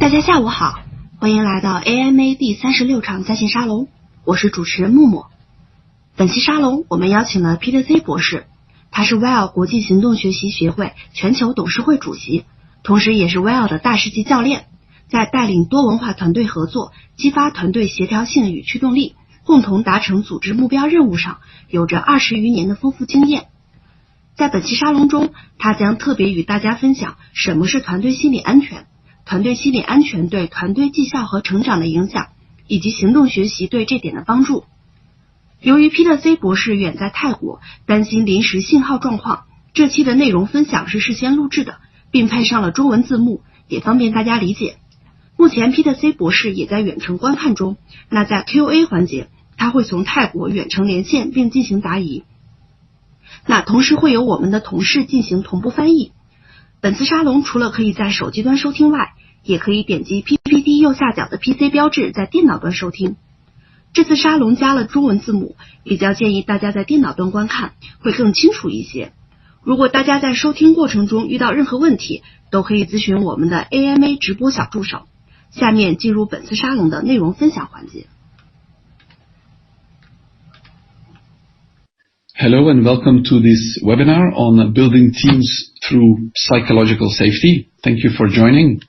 大家下午好，欢迎来到 AMA 第36场在线沙龙，我是主持人木木。本期沙龙我们邀请了 Peter C 博士，他是 WIAL 国际行动学习学会全球董事会主席，同时也是 WIAL 的大师级教练，在带领多文化团队合作、激发团队协调性与驱动力，共同达成组织目标任务上有着20余年的丰富经验。在本期沙龙中，他将特别与大家分享什么是团队心理安全，团队心理安全对团队绩效和成长的影响，以及行动学习对这点的帮助。由于 Peter C 博士远在泰国，担心临时信号状况，这期的内容分享是事先录制的，并配上了中文字幕，也方便大家理解。目前 Peter C 博士也在远程观看中，那在 Q&A 环节，他会从泰国远程连线并进行答疑。那同时会有我们的同事进行同步翻译。本次沙龙除了可以在手机端收听外，也可以点击 PPT 右下角的 PC 标志在电脑端收听。这次沙龙加了中文字幕，比较建议大家在电脑端观看，会更清楚一些。如果大家在收听过程中遇到任何问题，都可以咨询我们的 AMA 直播小助手。下面进入本次沙龙的内容分享环节。Hello and welcome to this webinar on building teams through psychological safety. Thank you for joining.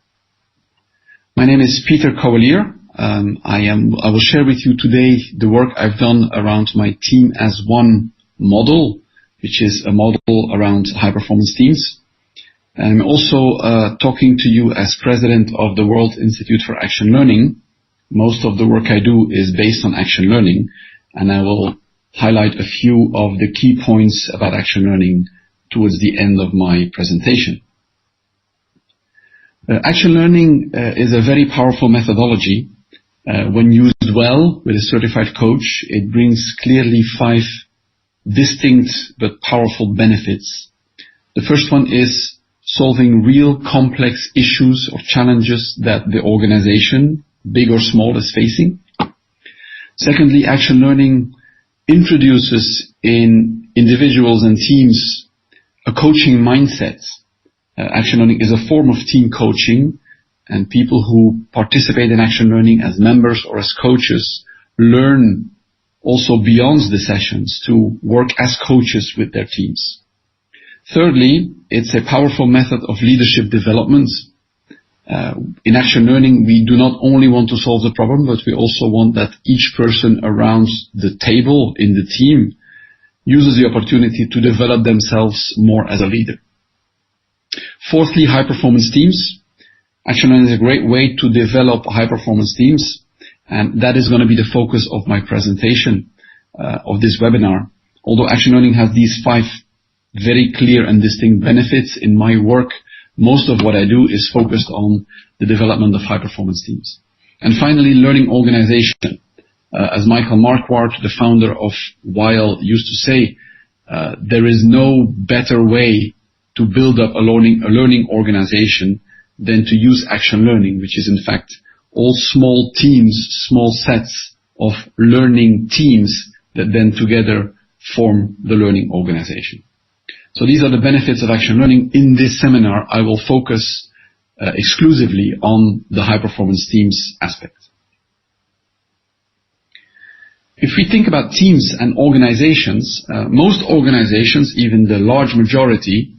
My name is Peter Cauwelier. I will share with you today the work I've done around my team as one model, which is a model around high performance teams. I'm also talking to you as president of the World Institute for Action Learning. Most of the work I do is based on action learning, and I will highlight a few of the key points about action learning towards the end of my presentation. Action learning is a very powerful methodology. When used well with a certified coach, it brings clearly 5 distinct but powerful benefits. The first one is solving real complex issues or challenges that the organization, big or small, is facing. Secondly, action learning introduces in individuals and teams a coaching mindset. Action learning is a form of team coaching, and people who participate in action learning as members or as coaches learn also beyond the sessions to work as coaches with their teams. Thirdly, it's a powerful method of leadership development. In action learning, we do not only want to solve the problem, but we also want that each person around the table in the team uses the opportunity to develop themselves more as a leader. Fourthly, high performance teams. Action learning is a great way to develop high performance teams, and that is going to be the focus of my presentation of this webinar. Although action learning has these 5 very clear and distinct benefits, in my work most of what I do is focused on the development of high performance teams. And finally, learning organization. As Michael Marquardt, the founder of WIAL, used to say, there is no better way to build up a learning organization than to use action learning, which is in fact all small teams, small sets of learning teams that then together form the learning organization. So these are the benefits of action learning. In this seminar, I will focus exclusively on the high performance teams aspect. If we think about teams and organizations, most organizations, even the large majority,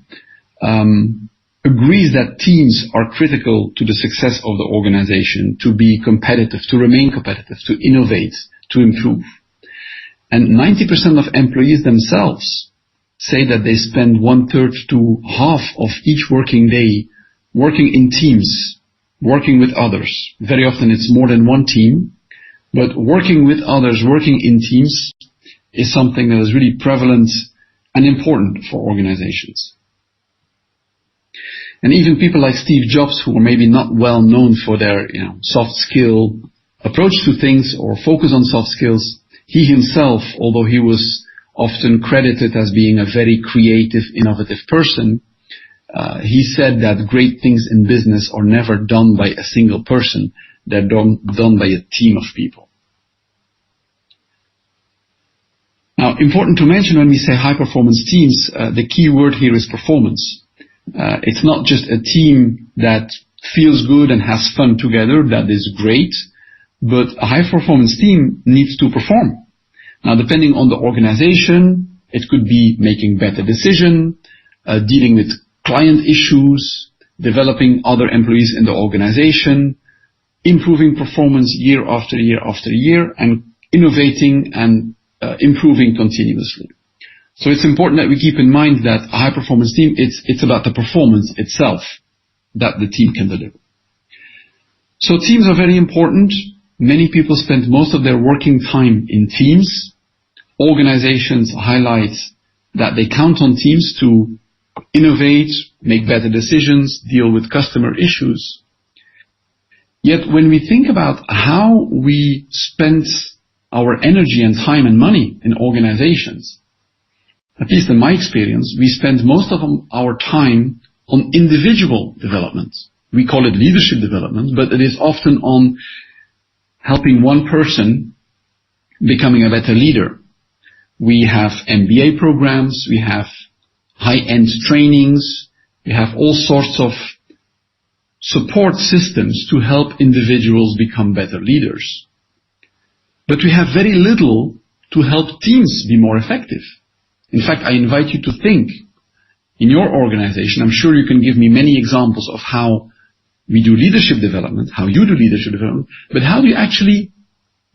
agrees that teams are critical to the success of the organization, to be competitive, to remain competitive, to innovate, to improve. And 90% of employees themselves say that they spend 1/3 to half of each working day working in teams, working with others. Very often it's more than one team, but working with others, working in teams is something that is really prevalent and important for organizations. And even people like Steve Jobs, who are maybe not well known for their soft skill approach to things or focus on soft skills, he himself, although he was often credited as being a very creative, innovative person, he said that great things in business are never done by a single person. They're done by a team of people. Now, important to mention when we say high performance teams, the key word here is performance. It's not just a team that feels good and has fun together, that is great, but a high-performance team needs to perform. Now, depending on the organization, it could be making better decisions, dealing with client issues, developing other employees in the organization, improving performance year after year after year, and innovating and improving continuously. So it's important that we keep in mind that a high-performance team, it's about the performance itself that the team can deliver. So teams are very important. Many people spend most of their working time in teams. Organizations highlight that they count on teams to innovate, make better decisions, deal with customer issues. Yet when we think about how we spend our energy and time and money in organizations, at least in my experience, we spend most of our time on individual development. We call it leadership development, but it is often on helping one person becoming a better leader. We have MBA programs, we have high-end trainings, we have all sorts of support systems to help individuals become better leaders. But we have very little to help teams be more effective. In fact, I invite you to think in your organization. I'm sure you can give me many examples of how we do leadership development, how you do leadership development, but how do you actually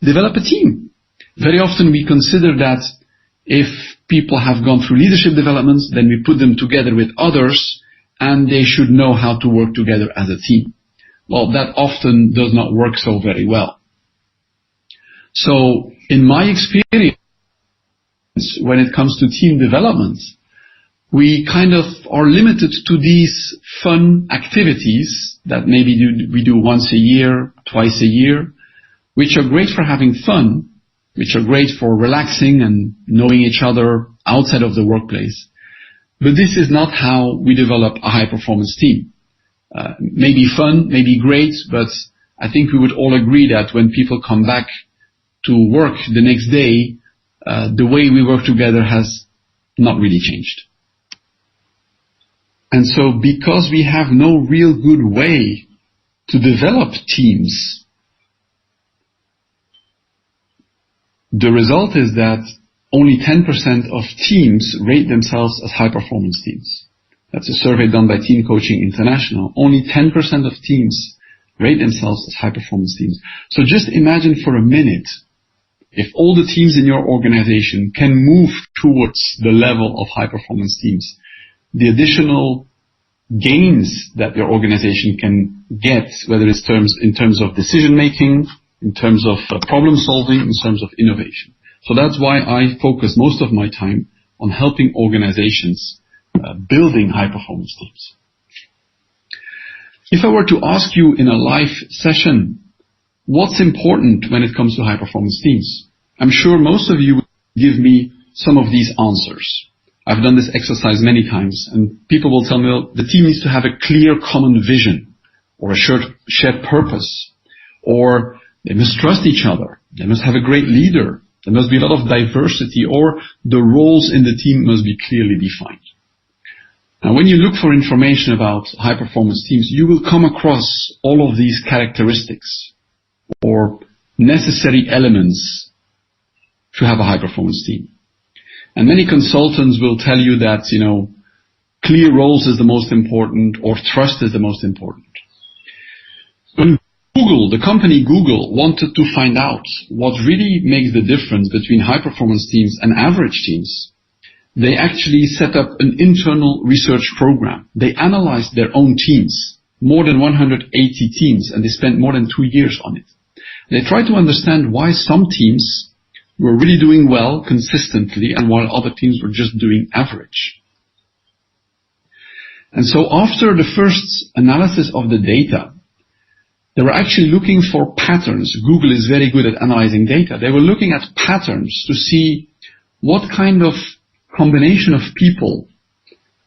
develop a team? Very often we consider that if people have gone through leadership developments, then we put them together with others and they should know how to work together as a team. Well, that often does not work so very well. So in my experience, when it comes to team development, we kind of are limited to these fun activities that maybe we do once a year, twice a year, which are great for having fun, which are great for relaxing and knowing each other outside of the workplace. But this is not how we develop a high-performance team. Maybe fun, maybe great, but I think we would all agree that when people come back to work the next day, the way we work together has not really changed. And so because we have no real good way to develop teams, the result is that only 10% of teams rate themselves as high-performance teams. That's a survey done by Team Coaching International. Only 10% of teams rate themselves as high-performance teams. So just imagine for a minute, if all the teams in your organization can move towards the level of high-performance teams, the additional gains that your organization can get, whether it's in terms of decision-making, in terms of problem-solving, in terms of innovation. So that's why I focus most of my time on helping organizations building high-performance teams. If I were to ask you in a live session, what's important when it comes to high-performance teams? I'm sure most of you will give me some of these answers. I've done this exercise many times, and people will tell me, well, the team needs to have a clear common vision, or a shared purpose, or they must trust each other, they must have a great leader, there must be a lot of diversity, or the roles in the team must be clearly defined. Now, when you look for information about high-performance teams, you will come across all of these characteristics or necessary elements to have a high-performance team. And many consultants will tell you that, clear roles is the most important or trust is the most important. When Google, the company Google, wanted to find out what really makes the difference between high-performance teams and average teams, they actually set up an internal research program. They analyzed their own teams, more than 180 teams, and they spent more than 2 years on it. They tried to understand why some teams were really doing well consistently and while other teams were just doing average. And so after the first analysis of the data, they were actually looking for patterns. Google is very good at analyzing data. They were looking at patterns to see what kind of combination of people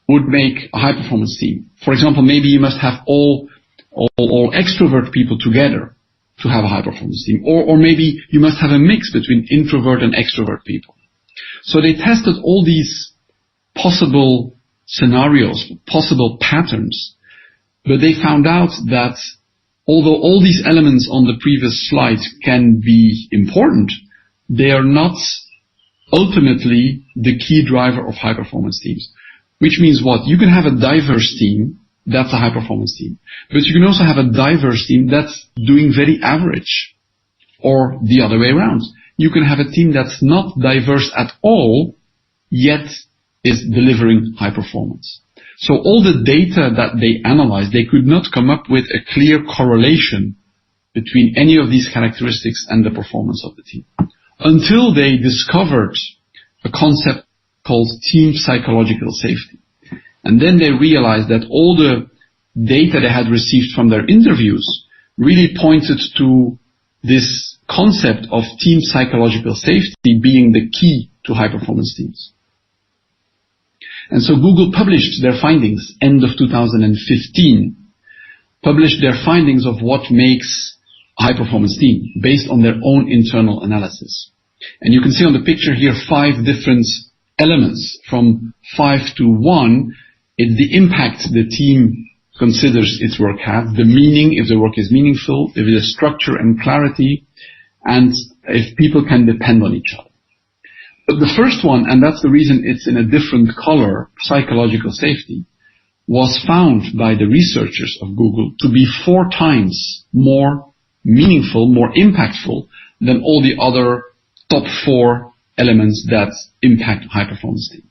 would make a high-performance team. For example, maybe you must have all extrovert people together to have a high-performance team. Or maybe you must have a mix between introvert and extrovert people. So they tested all these possible scenarios, possible patterns, But they found out that although all these elements on the previous slide can be important, they are not ultimately the key driver of high-performance teams. Which means what? You can have a diverse team, that's a high-performance team. But you can also have a diverse team that's doing very average, or the other way around. You can have a team that's not diverse at all, yet is delivering high performance. So all the data that they analyzed, they could not come up with a clear correlation between any of these characteristics and the performance of the team, until they discovered a concept called team psychological safety. And then they realized that all the data they had received from their interviews really pointed to this concept of team psychological safety being the key to high-performance teams. And so Google published their findings end of 2015, published their findings of what makes a high-performance team based on their own internal analysis. And you can see on the picture here 5 different elements. From 5 to 1, it's the impact the team considers its work has, the meaning, if the work is meaningful, if there's structure and clarity, and if people can depend on each other. But the first one, and that's the reason it's in a different color, psychological safety, was found by the researchers of Google to be 4 times more meaningful, more impactful than all the other top 4 elements that impact high-performance team.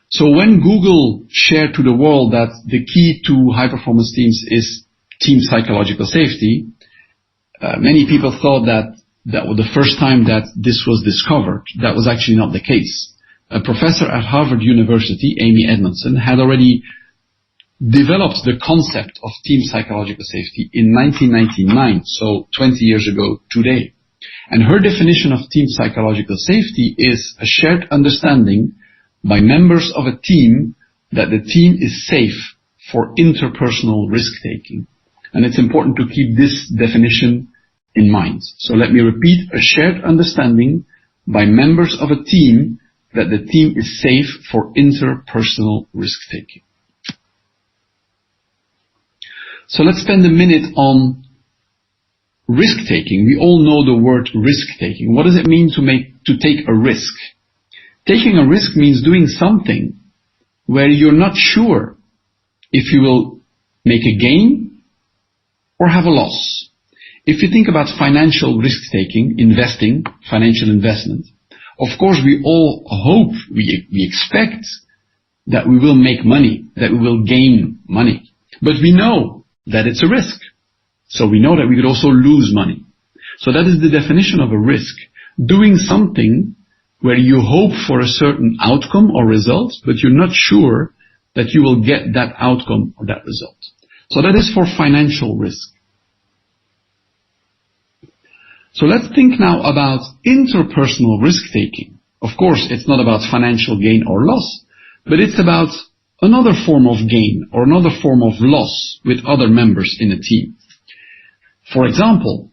So when Google shared to the world that the key to high-performance teams is team psychological safety, many people thought that was the first time that this was discovered. That was actually not the case. A professor at Harvard University, Amy Edmondson, had already developed the concept of team psychological safety in 1999, so 20 years ago today. And her definition of team psychological safety is a shared understanding by members of a team that the team is safe for interpersonal risk-taking. And it's important to keep this definition in mind. So let me repeat, a shared understanding by members of a team that the team is safe for interpersonal risk-taking. So let's spend a minute on risk-taking. We all know the word risk-taking. What does it mean to take a risk? Taking a risk means doing something where you're not sure if you will make a gain or have a loss. If you think about financial risk-taking, investing, financial investment, of course we all hope, we expect that we will make money, that we will gain money. But we know that it's a risk. So we know that we could also lose money. So that is the definition of a risk. Doing something where you hope for a certain outcome or result, but you're not sure that you will get that outcome or that result. So that is for financial risk. So let's think now about interpersonal risk-taking. Of course, it's not about financial gain or loss, but it's about another form of gain or another form of loss with other members in a team. For example,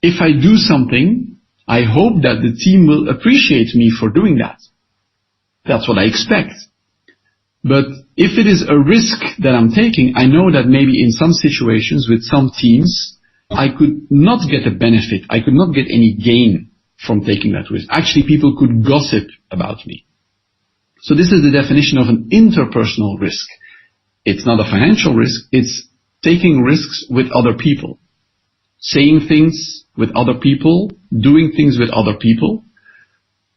if I do something, I hope that the team will appreciate me for doing that. That's what I expect. But if it is a risk that I'm taking, I know that maybe in some situations with some teams, I could not get a benefit. I could not get any gain from taking that risk. Actually, people could gossip about me. So this is the definition of an interpersonal risk. It's not a financial risk. It's taking risks with other people. Saying things with other people, doing things with other people.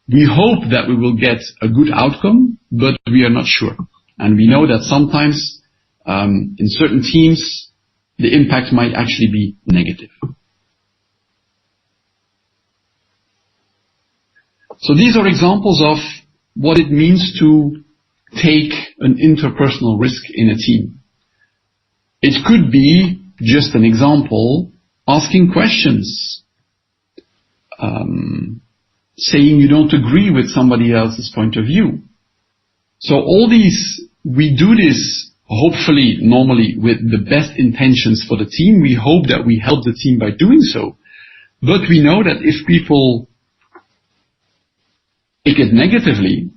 We hope that we will get a good outcome, but we are not sure. And we know that sometimes in certain teams, the impact might actually be negative. So these are examples of what it means to take an interpersonal risk in a team. It could be, just an example, asking questions, saying you don't agree with somebody else's point of view. So all these, we do this hopefully, normally, with the best intentions for the team. We hope that we help the team by doing so. But we know that if people take it negatively,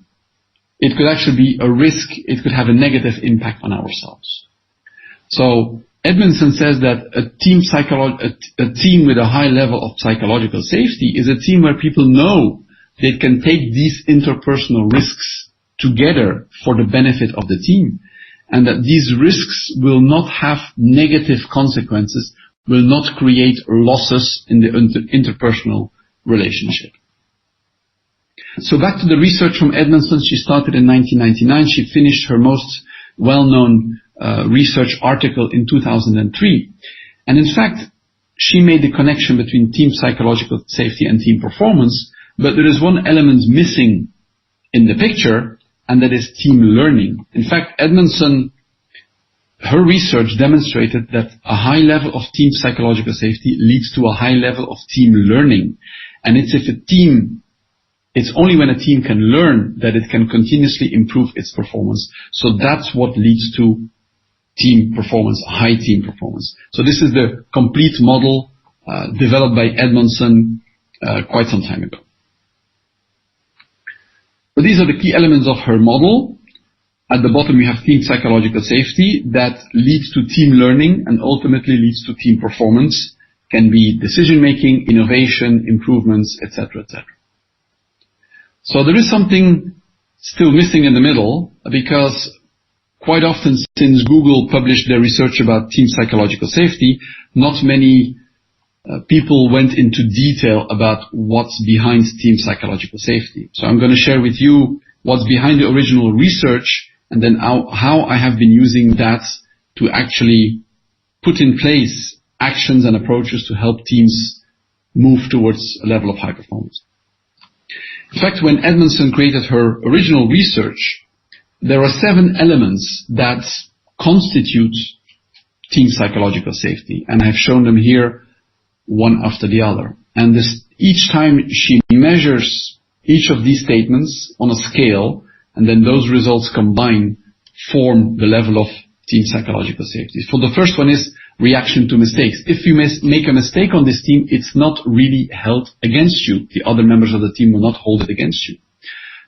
it could actually be a risk, it could have a negative impact on ourselves. So Edmondson says that a team with a high level of psychological safety is a team where people know they can take these interpersonal risks together for the benefit of the team, and that these risks will not have negative consequences, will not create losses in the interpersonal relationship. So back to the research from Edmondson. She started in 1999. She finished her most well-known research article in 2003. And in fact, she made the connection between team psychological safety and team performance, but there is one element missing in the picture, and that is team learning. In fact, Edmondson, her research demonstrated that a high level of team psychological safety leads to a high level of team learning. And it's only when a team can learn that it can continuously improve its performance. So that's what leads to team performance, high team performance. So this is the complete model developed by Edmondson quite some time ago. So these are the key elements of her model. At the bottom we have team psychological safety that leads to team learning and ultimately leads to team performance. Can be decision making, innovation, improvements, etc., etc. So there is something still missing in the middle, because quite often since Google published their research about team psychological safety, not many people went into detail about what's behind team psychological safety. So I'm going to share with you what's behind the original research, and then how I have been using that to actually put in place actions and approaches to help teams move towards a level of high performance. In fact, when Edmondson created her original research, there are 7 elements that constitute team psychological safety, and I've shown them here one after the other. And each time she measures each of these statements on a scale, and then those results combined form the level of team psychological safety. For the first one is reaction to mistakes. If you make a mistake on this team, it's not really held against you. The other members of the team will not hold it against you.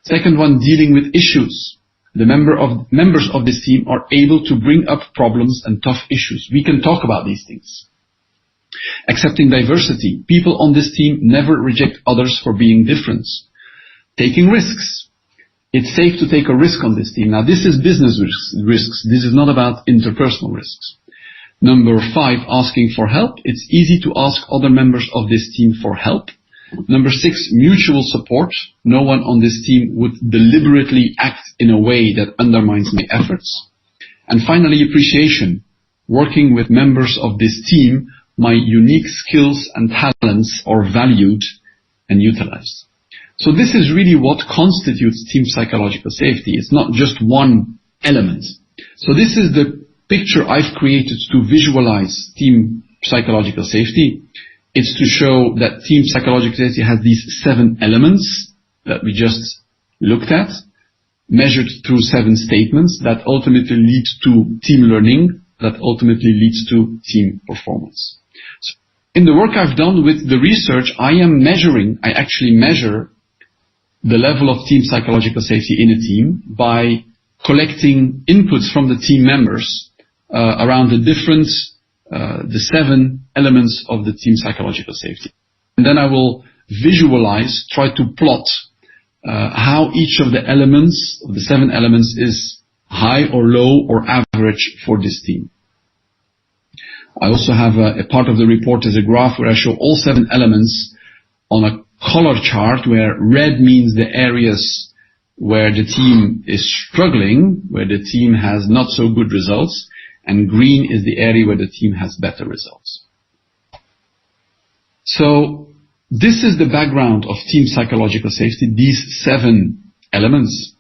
Second one, dealing with issues. The members of this team are able to bring up problems and tough issues. We can talk about these things. Accepting diversity. People on this team never reject others for being different. Taking risks. It's safe to take a risk on this team. Now, this is business risks. This is not about interpersonal risks. Number 5, asking for help. It's easy to ask other members of this team for help. Number 6, mutual support. No one on this team would deliberately act in a way that undermines my efforts. And finally, appreciation. Working with members of this team, my unique skills and talents are valued and utilized. So this is really what constitutes team psychological safety. It's not just one element. So this is the picture I've created to visualize team psychological safety. It's to show that team psychological safety has these 7 elements that we just looked at, measured through 7 statements that ultimately lead to team learning, that ultimately leads to team performance. So in the work I've done with the research, I actually measure the level of team psychological safety in a team by collecting inputs from the team members around the 7 elements of the team psychological safety. And then I will visualize, try to plot how each of the elements, of the 7 elements, is high or low or average for this team. I also have a part of the report as a graph where I show all 7 elements on a color chart, where red means the areas where the team is struggling, where the team has not so good results, and green is the area where the team has better results. So this is the background of team psychological safety, these 7 elements.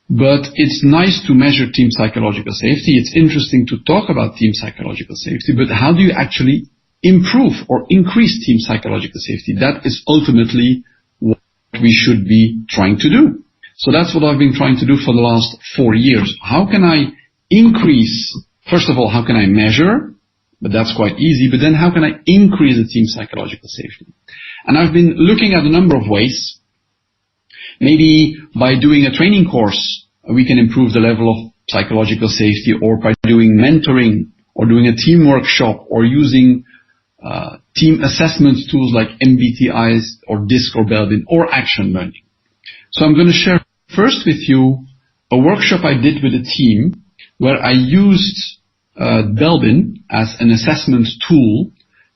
But it's nice to measure team psychological safety. It's interesting to talk about team psychological safety, but how do you actually improve or increase team psychological safety? That is ultimately what we should be trying to do. So that's what I've been trying to do for the last 4 years. How can I increase, first of all, how can I measure? But that's quite easy. But then how can I increase the team psychological safety? And I've been looking at a number of ways. Maybe by doing a training course, we can improve the level of psychological safety, or by doing mentoring, or doing a team workshop, or using team assessment tools like MBTIs, or DISC, or Belbin, or action learning. So I'm going to share first with you a workshop I did with a team where I used Belbin as an assessment tool,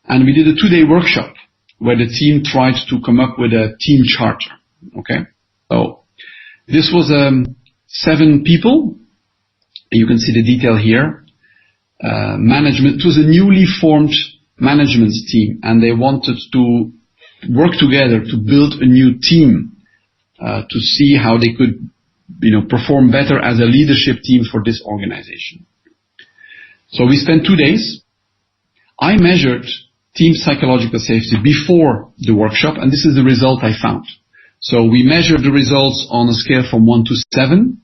and we did a 2-day workshop where the team tried to come up with a team charter. Okay, so this was 7 people. You can see the detail here. Management. It was a newly formed management team, and they wanted to work together to build a new team to see how they could, perform better as a leadership team for this organization. So we spent 2 days. I measured team psychological safety before the workshop, and this is the result I found. So we measured the results on a scale from 1 to 7,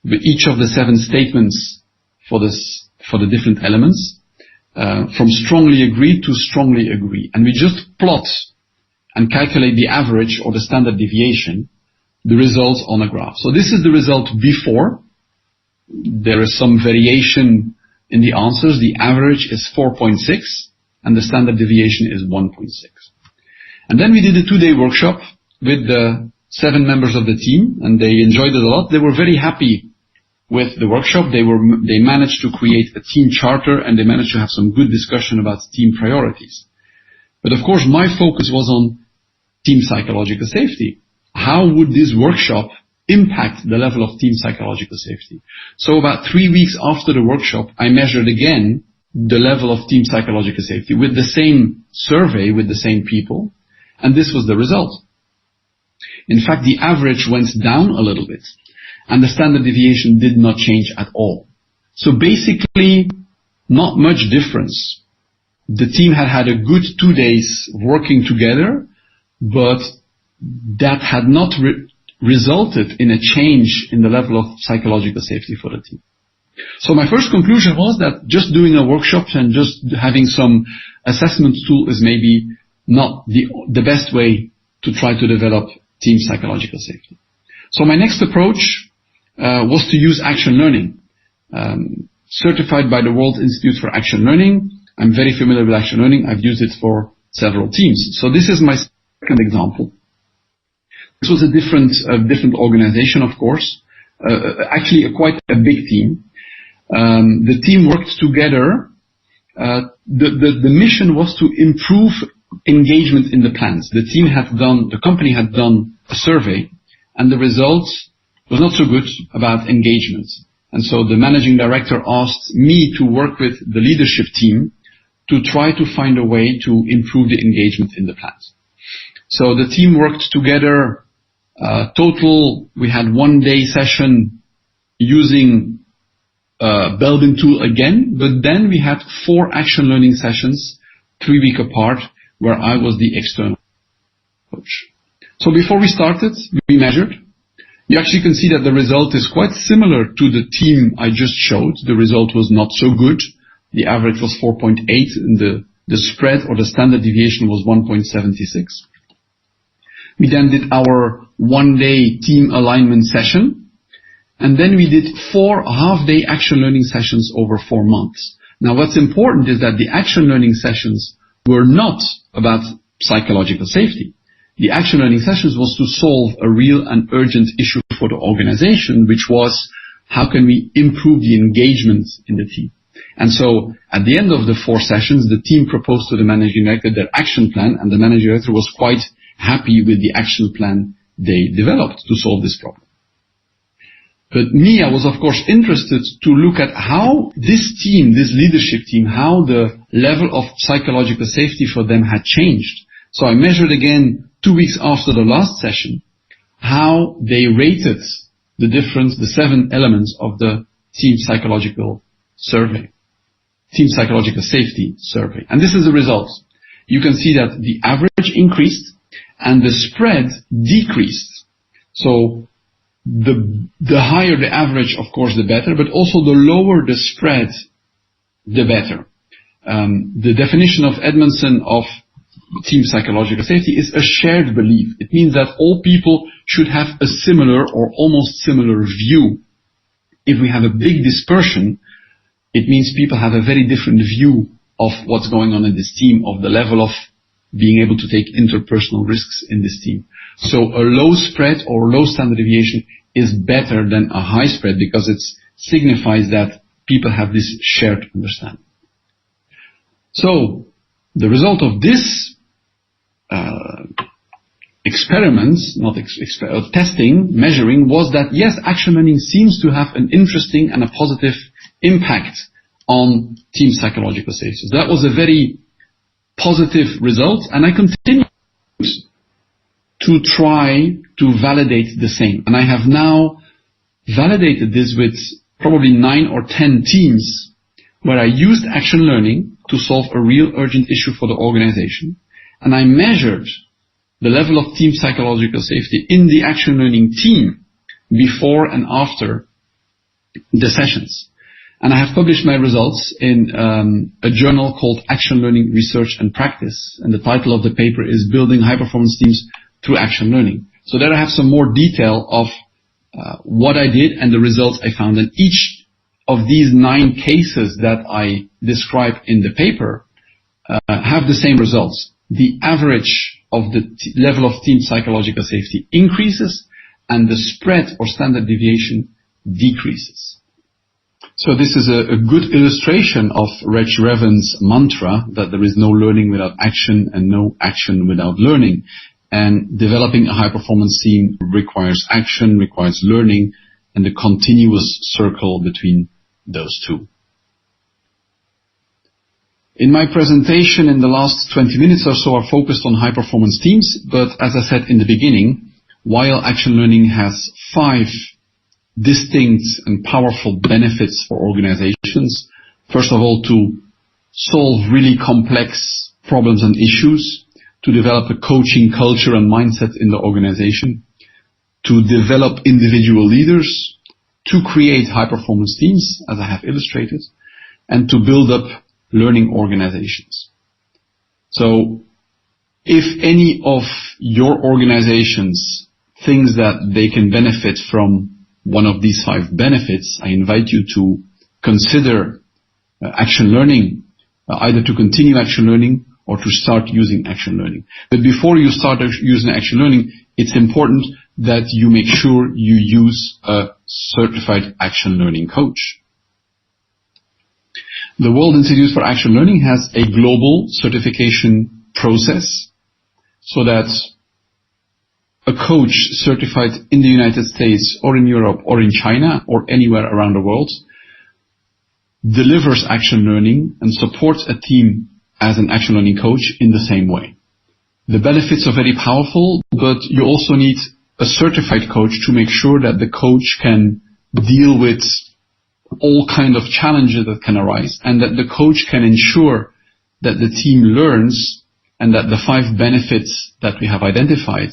with each of the 7 statements for the different elements, from strongly agree to strongly agree. And we just plot and calculate the average or the standard deviation, the results on a graph. So this is the result before. There is some variation in the answers. The average is 4.6 and the standard deviation is 1.6. And then we did a 2-day workshop with the 7 members of the team, and they enjoyed it a lot. They were very happy with the workshop. They managed to create a team charter, and they managed to have some good discussion about team priorities. But of course, my focus was on team psychological safety. How would this workshop impact the level of team psychological safety? So about 3 weeks after the workshop, I measured again the level of team psychological safety with the same survey, with the same people, and this was the result. In fact, the average went down a little bit, and the standard deviation did not change at all. So basically, not much difference. The team had a good 2 days working together, but that had not resulted in a change in the level of psychological safety for the team. So my first conclusion was that just doing a workshop and just having some assessment tool is maybe not the best way to try to develop team psychological safety. So my next approach was to use action learning. Certified by the World Institute for Action Learning. I'm very familiar with action learning. I've used it for several teams. So this is my second example. This was a different organization, of course. Actually, quite a big team. The team worked together. The mission was to improve engagement in the plans. The company had done a survey, and the results was not so good about engagement. And so the managing director asked me to work with the leadership team to try to find a way to improve the engagement in the plans. So the team worked together. Total, we had 1-day session using Belbin tool again, but then we had 4 action learning sessions, 3 weeks apart, where I was the external coach. So before we started, we measured. You actually can see that the result is quite similar to the team I just showed. The result was not so good. The average was 4.8 and the spread or the standard deviation was 1.76. We then did our 1-day team alignment session, and then we did 4 half-day action learning sessions over 4 months. Now what's important is that the action learning sessions were not about psychological safety. The action learning sessions was to solve a real and urgent issue for the organization, which was how can we improve the engagement in the team. And so at the end of the 4 sessions, the team proposed to the managing director their action plan, and the managing director was quite happy with the action plan they developed to solve this problem. But me, I was of course interested to look at how this team, this leadership team, how the level of psychological safety for them had changed. So I measured again 2 weeks after the last session how they rated the difference, the 7 elements of the team psychological survey, team psychological safety survey. And this is the result. You can see that the average increased and the spread decreased. So the higher the average, of course, the better, but also the lower the spread, the better. The definition of Edmondson of team psychological safety is a shared belief. It means that all people should have a similar or almost similar view. If we have a big dispersion, it means people have a very different view of what's going on in this team, of the level of being able to take interpersonal risks in this team. So a low spread or low standard deviation is better than a high spread because it signifies that people have this shared understanding. So the result of this testing, measuring, was that yes, action learning seems to have an interesting and a positive impact on team psychological safety. So that was a very positive result, and I continue to try to validate the same. And I have now validated this with probably 9 or 10 teams where I used action learning to solve a real urgent issue for the organization, and I measured the level of team psychological safety in the action learning team before and after the sessions. And I have published my results in a journal called Action Learning Research and Practice, and the title of the paper is Building High-Performance Teams Through Action Learning. So there I have some more detail of what I did and the results I found. And each of these 9 cases that I describe in the paper have the same results. The average of the level of team psychological safety increases, and the spread or standard deviation decreases. So this is a good illustration of Reg Revan's mantra that there is no learning without action and no action without learning. And developing a high-performance team requires action, requires learning, and the continuous circle between those two. In my presentation in the last 20 minutes or so are focused on high-performance teams, but as I said in the beginning, WIAL Action Learning has 5 distinct and powerful benefits for organizations. First of all, to solve really complex problems and issues, to develop a coaching culture and mindset in the organization, to develop individual leaders, to create high-performance teams, as I have illustrated, and to build up learning organizations. So, if any of your organizations thinks that they can benefit from one of these 5 benefits, I invite you to consider action learning, either to continue action learning or to start using action learning. But before you start using action learning, it's important that you make sure you use a certified action learning coach. The World Institute for Action Learning has a global certification process so that a coach certified in the United States or in Europe or in China or anywhere around the world delivers action learning and supports a team as an action learning coach in the same way. The benefits are very powerful, but you also need a certified coach to make sure that the coach can deal with all kind of challenges that can arise, and that the coach can ensure that the team learns and that the 5 benefits that we have identified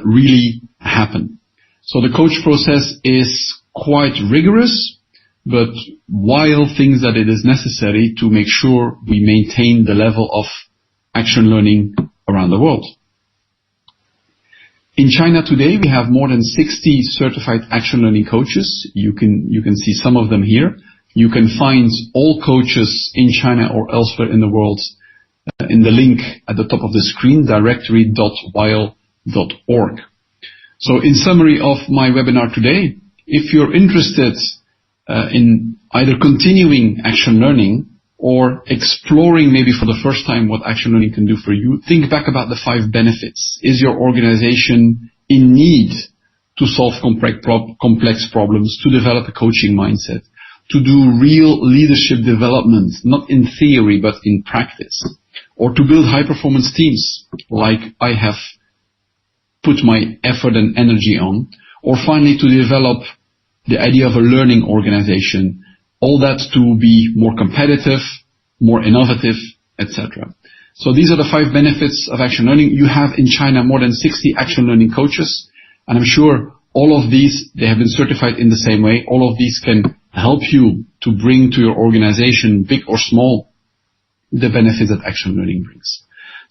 really happen. So the coach process is quite rigorous, but WIAL thinks that it is necessary to make sure we maintain the level of action learning around the world. In China today, we have more than 60 certified action learning coaches. You can see some of them here. You can find all coaches in China or elsewhere in the world in the link at the top of the screen, directory.wial.org. So in summary of my webinar today, if you're interested in either continuing action learning or exploring maybe for the first time what action learning can do for you, think back about the 5 benefits. Is your organization in need to solve complex problems, to develop a coaching mindset, to do real leadership development, not in theory but in practice, or to build high-performance teams like I have put my effort and energy on, or finally to develop the idea of a learning organization, all that to be more competitive, more innovative, etc. So these are the 5 benefits of action learning. You have in China more than 60 action learning coaches, and I'm sure all of these, they have been certified in the same way. All of these can help you to bring to your organization, big or small, the benefits that action learning brings.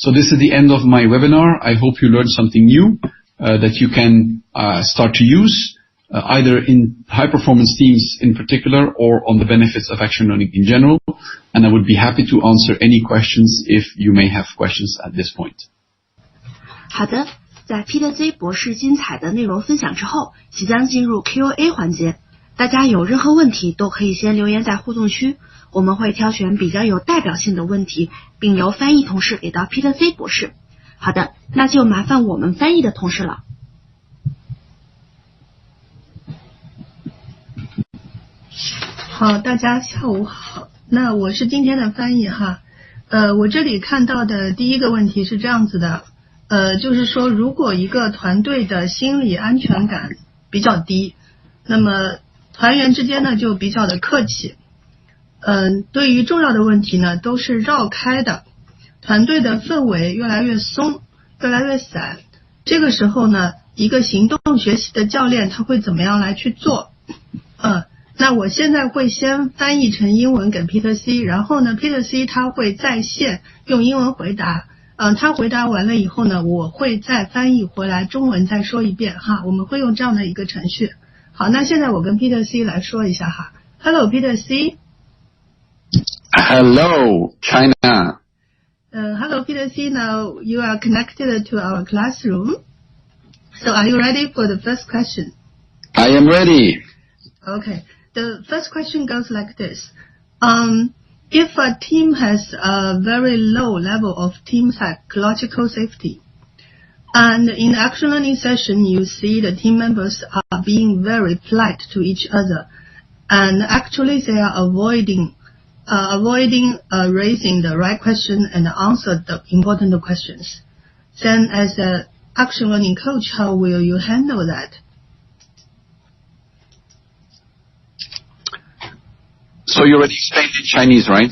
So this is the end of my webinar. I hope you learned something new that you can start to use either in high-performance teams in particular or on the benefits of action learning in general. And I would be happy to answer any questions if you may have questions at this point. 好的，在 Peter Z 博士精彩的内容分享之后，即将进入 Q&A 环节。大家有任何问题都可以先留言在互动区，我们会挑选比较有代表性的问题，并由翻译同事给到 Peter Z 博士。好的，那就麻烦我们翻译的同事了。好，大家下午好。那我是今天的翻译哈。我这里看到的第一个问题是这样子的，就是说如果一个团队的心理安全感比较低，那么团员之间呢就比较的客气，对于重要的问题呢都是绕开的，团队的氛围越来越松，越来越散。这个时候呢，一个行动学习的教练他会怎么样来去做？那我现在会先翻译成英文给 Peter C， 然后呢 Peter C 他会在线用英文回答，他回答完了以后呢，我会再翻译回来中文再说一遍哈，我们会用这样的一个程序。好，那现在我跟 Peter C 来说一下哈。Hello Peter C。Hello China. Hello Peter C. Now you are connected to our classroom. So are you ready for the first question? I am ready. Okay. The first question goes like this. If a team has a very low level of team psychological safety, and in the action learning session you see the team members are being very polite to each other, and actually they are avoiding raising the right question and answer the important questions. Then as an action learning coach, how will you handle that? So you already explained in Chinese, right?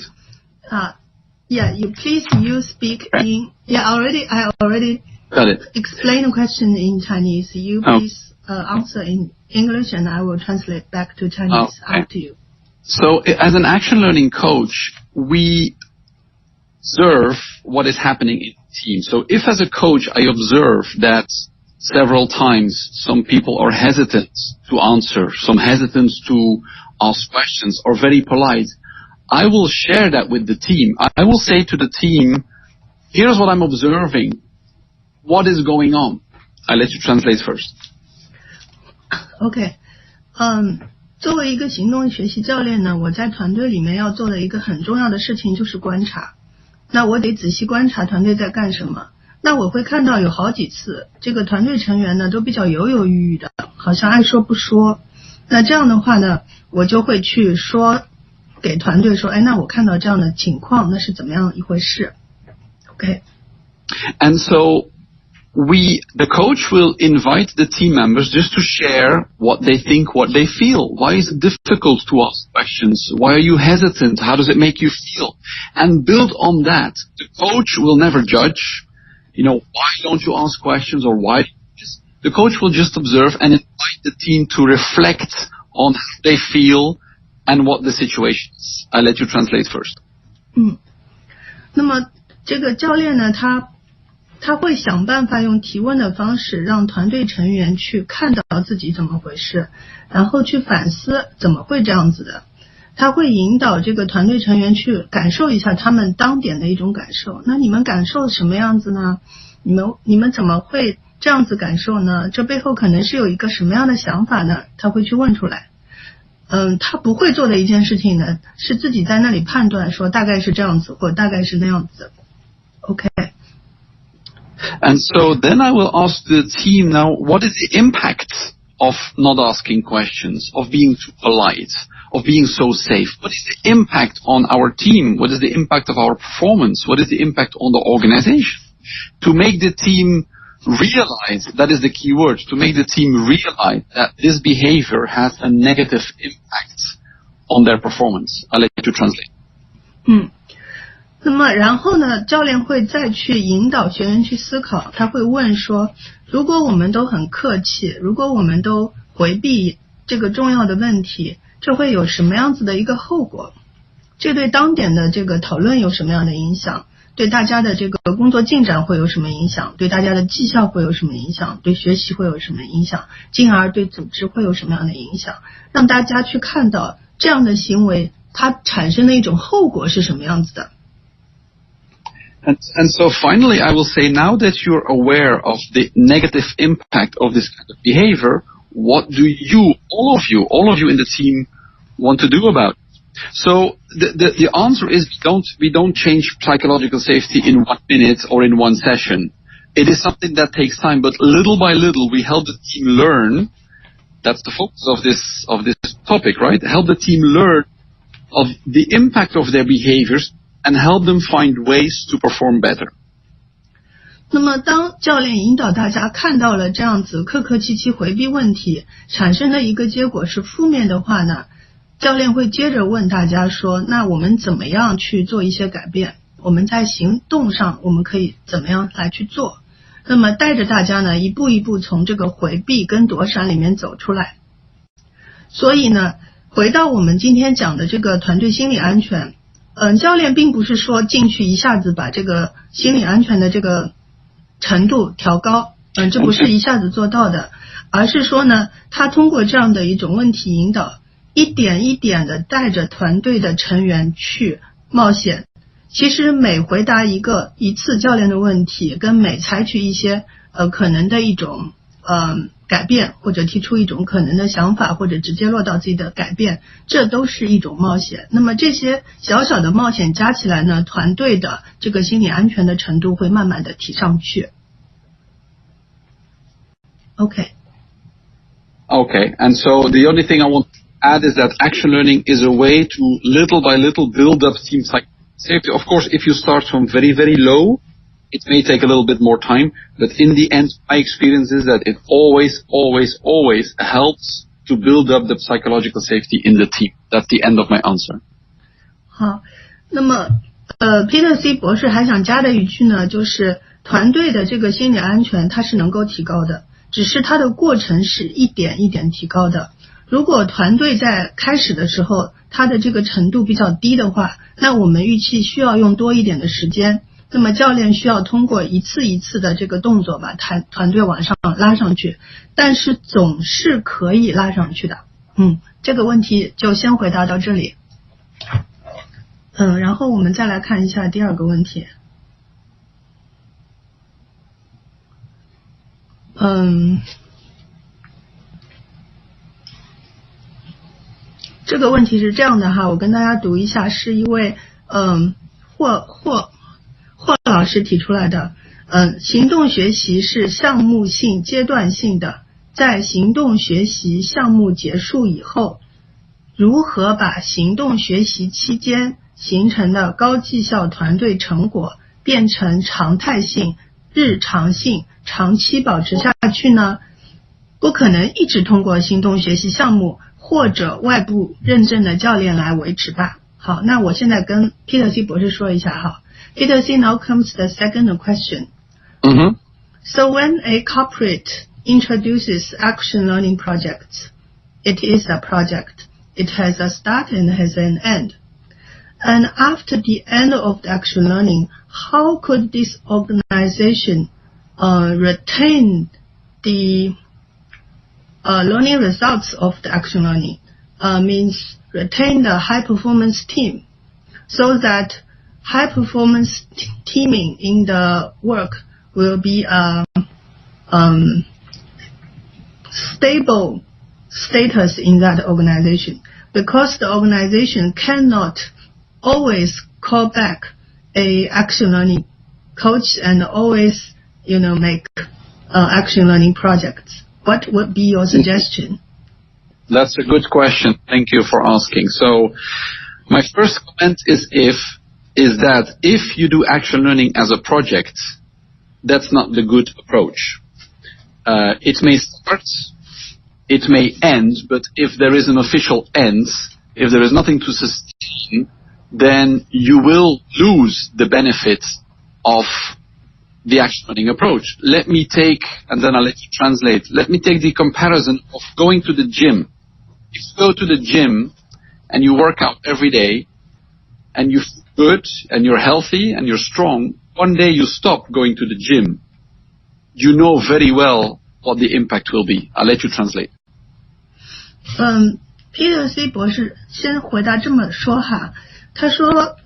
Yeah, you speak in, I already Got it. Explain the question in Chinese. You please answer in English and I will translate back to Chinese after you. So as an action learning coach, we observe what is happening in the team. So if as a coach I observe that several times some people are hesitant to answer, some hesitant to ask questions or very polite, I will share that with the team. I will say to the team, here's what I'm observing. What is going on? I'll let you translate first. Okay. 作为一个行动学习教练呢，我在团队里面要做的一个很重要的事情就是观察。那我得仔细观察团队在干什么。那我会看到有好几次，这个团队成员呢都比较犹犹豫豫的，好像爱说不说。那这样的话呢，我就会去说给团队说，那我看到这样的情况，那是怎么样一回事 ？Okay. And so the coach will invite the team members just to share what they think, what they feel. Why is it difficult to ask questions? Why are you hesitant? How does it make you feel? And build on that. The coach will never judge. Why don't you ask questions or why? The coach will just observe and invite the team to reflect on how they feel and what the situation is. I'll let you translate first. 那么这个教练呢，他会想办法用提问的方式让团队成员去看到自己怎么回事，然后去反思怎么会这样子的。他会引导这个团队成员去感受一下他们当点的一种感受。那你们感受什么样子呢？你们怎么会这样子感受呢？这背后可能是有一个什么样的想法呢？他会去问出来。他不会做的一件事情呢，是自己在那里判断说大概是这样子或大概是那样子。Okay. And so then I will ask the team now, what is the impact of not asking questions, of being too polite, of being so safe? What is the impact on our team? What is the impact of our performance? What is the impact on the organization? To make the team realize, that is the key word, to make the team realize that this behavior has a negative impact on their performance. I'll let you translate. 那么然后呢，教练会再去引导学员去思考，他会问说，如果我们都很客气，如果我们都回避这个重要的问题，这会有什么样子的一个后果？这对当点的这个讨论有什么样的影响？对大家的这个工作进展会有什么影响，对大家的绩效会有什么影响，对学习会有什么影响，进而对组织会有什么样的影响，让大家去看到这样的行为它产生的一种后果是什么样子的。And so finally, I will say, now that you're aware of the negative impact of this kind of behavior, what do you, all of you in the team, want to do about it? So the answer is we don't change psychological safety in 1 minute or in one session. It is something that takes time, but little by little we help the team learn. That's the focus of this topic, right? Help the team learn of the impact of their behaviors and help them find ways to perform better. 那么当教练引导大家看到了这样子客客气气回避问题产生的一个结果是负面的话呢，教练会接着问大家说，那我们怎么样去做一些改变，我们在行动上我们可以怎么样来去做，那么带着大家呢一步一步从这个回避跟躲闪里面走出来。所以呢，回到我们今天讲的这个团队心理安全，教练并不是说进去一下子把这个心理安全的这个程度调高，这不是一下子做到的，而是说呢，他通过这样的一种问题引导，一点一点的带着团队的成员去冒险。其实每回答一次教练的问题，跟每采取一些可能的一种改变，或者提出一种可能的想法，或者直接落到自己的改变，这都是一种冒险。那么这些小小的冒险加起来呢，团队的这个心理安全的程度会慢慢的提上去。Okay, and so the only thing I want to add is that action learning is a way to little by little build up team safety. Of course, if you start from very, very low, it may take a little bit more time, but in the end, my experience is that it always helps to build up the psychological safety in the team. That's the end of my answer. 好，那么Peter C 博士还想加的一句呢，就是团队的这个心理安全它是能够提高的，只是它的过程是一点一点提高的。如果团队在开始的时候它的这个程度比较低的话，那我们预期需要用多一点的时间，那么教练需要通过一次一次的这个动作把团队往上拉上去，但是总是可以拉上去的。这个问题就先回答到这里。然后我们再来看一下第二个问题。这个问题是这样的哈，我跟大家读一下，是一位霍老师提出来的。行动学习是项目性阶段性的，在行动学习项目结束以后，如何把行动学习期间形成的高绩效团队成果变成常态性、日常性、长期保持下去呢？不可能一直通过行动学习项目或者外部认证的教练来维持吧。好，那我现在跟 Peter C 博士说一下哈。Peter C, now comes the second question. So when a corporate introduces action learning projects, it is a project. It has a start and has an end. And after the end of the action learning, how could this organization retain the learning results of the action learning? Means retain the high performance team, so that high performance teaming in the work will be a stable status in that organization, because the organization cannot always call back a action learning coach and always make action learning projects. What would be your suggestion? That's a good question. Thank you for asking. So my first comment is that if you do action learning as a project, that's not the good approach. It may start, it may end, but if there is an official end, if there is nothing to sustain, then you will lose the benefits of the action learning approach. Let me take, and then I'll let you translate, let me take the comparison of going to the gym. If you go to the gym and you work out every day, and you feel good and you're healthy and you're strong, one day you stop going to the gym, you know very well what the impact will be. I'll let you translate. Peter C 博士先回答这么说哈，他说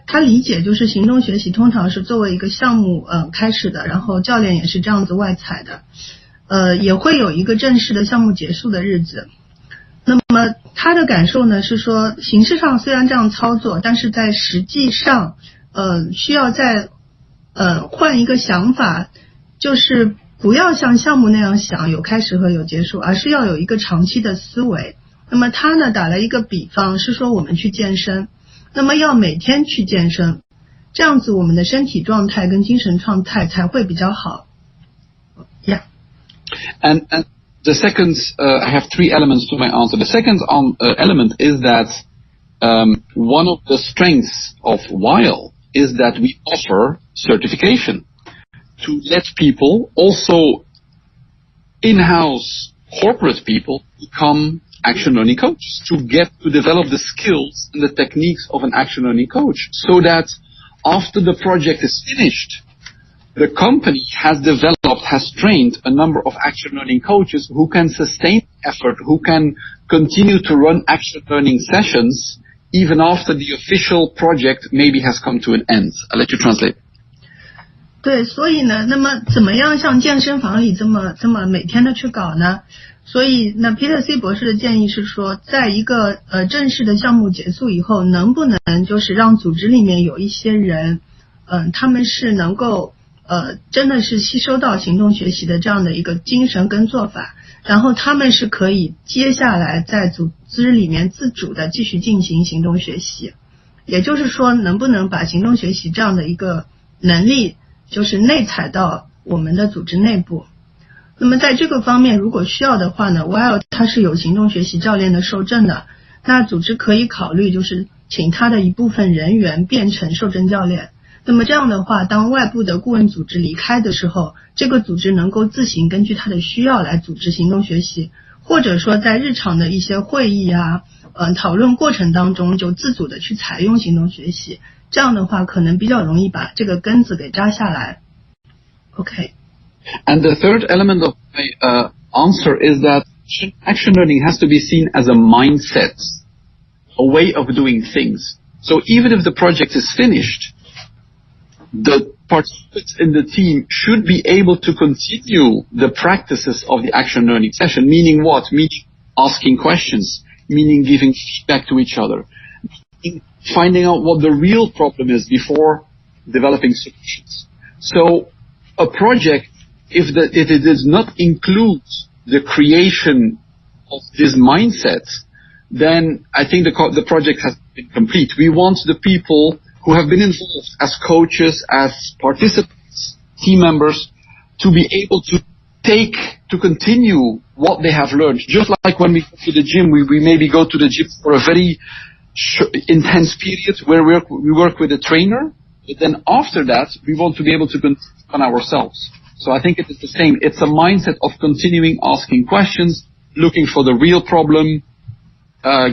他理解就是行动学习通常是作为一个项目开始的，然后教练也是这样子外采的，也会有一个正式的项目结束的日子。那么他的感受呢是说，形式上虽然这样操作，但是在实际上需要再换一个想法，就是不要像项目那样想有开始和有结束，而是要有一个长期的思维。那么他呢打了一个比方，是说我们去健身，那么要每天去健身，这样子我们的身体状态跟精神状态才会比较好。Yeah. And the second, I have three elements to my answer. The second element is that one of the strengths of WIAL is that we offer certification to let people, also in-house corporate people, become action learning coaches, to develop the skills and the techniques of an action learning coach, so that after the project is finished, the company has trained a number of action learning coaches who can sustain effort, who can continue to run action learning sessions even after the official project maybe has come to an end. I'll let you translate. 对，所以呢，那么怎么样像健身房里这么每天的去搞呢？所以那 Peter C 博士的建议是说，在一个正式的项目结束以后，能不能就是让组织里面有一些人，他们是能够真的是吸收到行动学习的这样的一个精神跟做法，然后他们是可以接下来在组织里面自主的继续进行行动学习。也就是说，能不能把行动学习这样的一个能力就是内采到我们的组织内部。那么在这个方面，如果需要的话呢 WIAL 它是有行动学习教练的受证的，那组织可以考虑就是请他的一部分人员变成受证教练。那么这样的话，当外部的顾问组织离开的时候，这个组织能够自行根据他的需要来组织行动学习，或者说在日常的一些会议啊讨论过程当中就自主的去采用行动学习，这样的话可能比较容易把这个根子给扎下来。 OK。 And the third element of my answer is that action learning has to be seen as a mindset, a way of doing things. So even if the project is finished, the participants in the team should be able to continue the practices of the action learning session. Meaning what? Meaning asking questions, meaning giving feedback to each other, meaning finding out what the real problem is before developing solutions. So a project, if it does not include the creation of this mindset, then I think the project has been complete. We want the people who have been involved as coaches, as participants, team members, to be able to continue what they have learned. Just like when we go to the gym, we maybe go to the gym for a very intense period where we work with a trainer, but then after that, we want to be able to continue on ourselves. So I think it is the same. It's a mindset of continuing asking questions, looking for the real problem,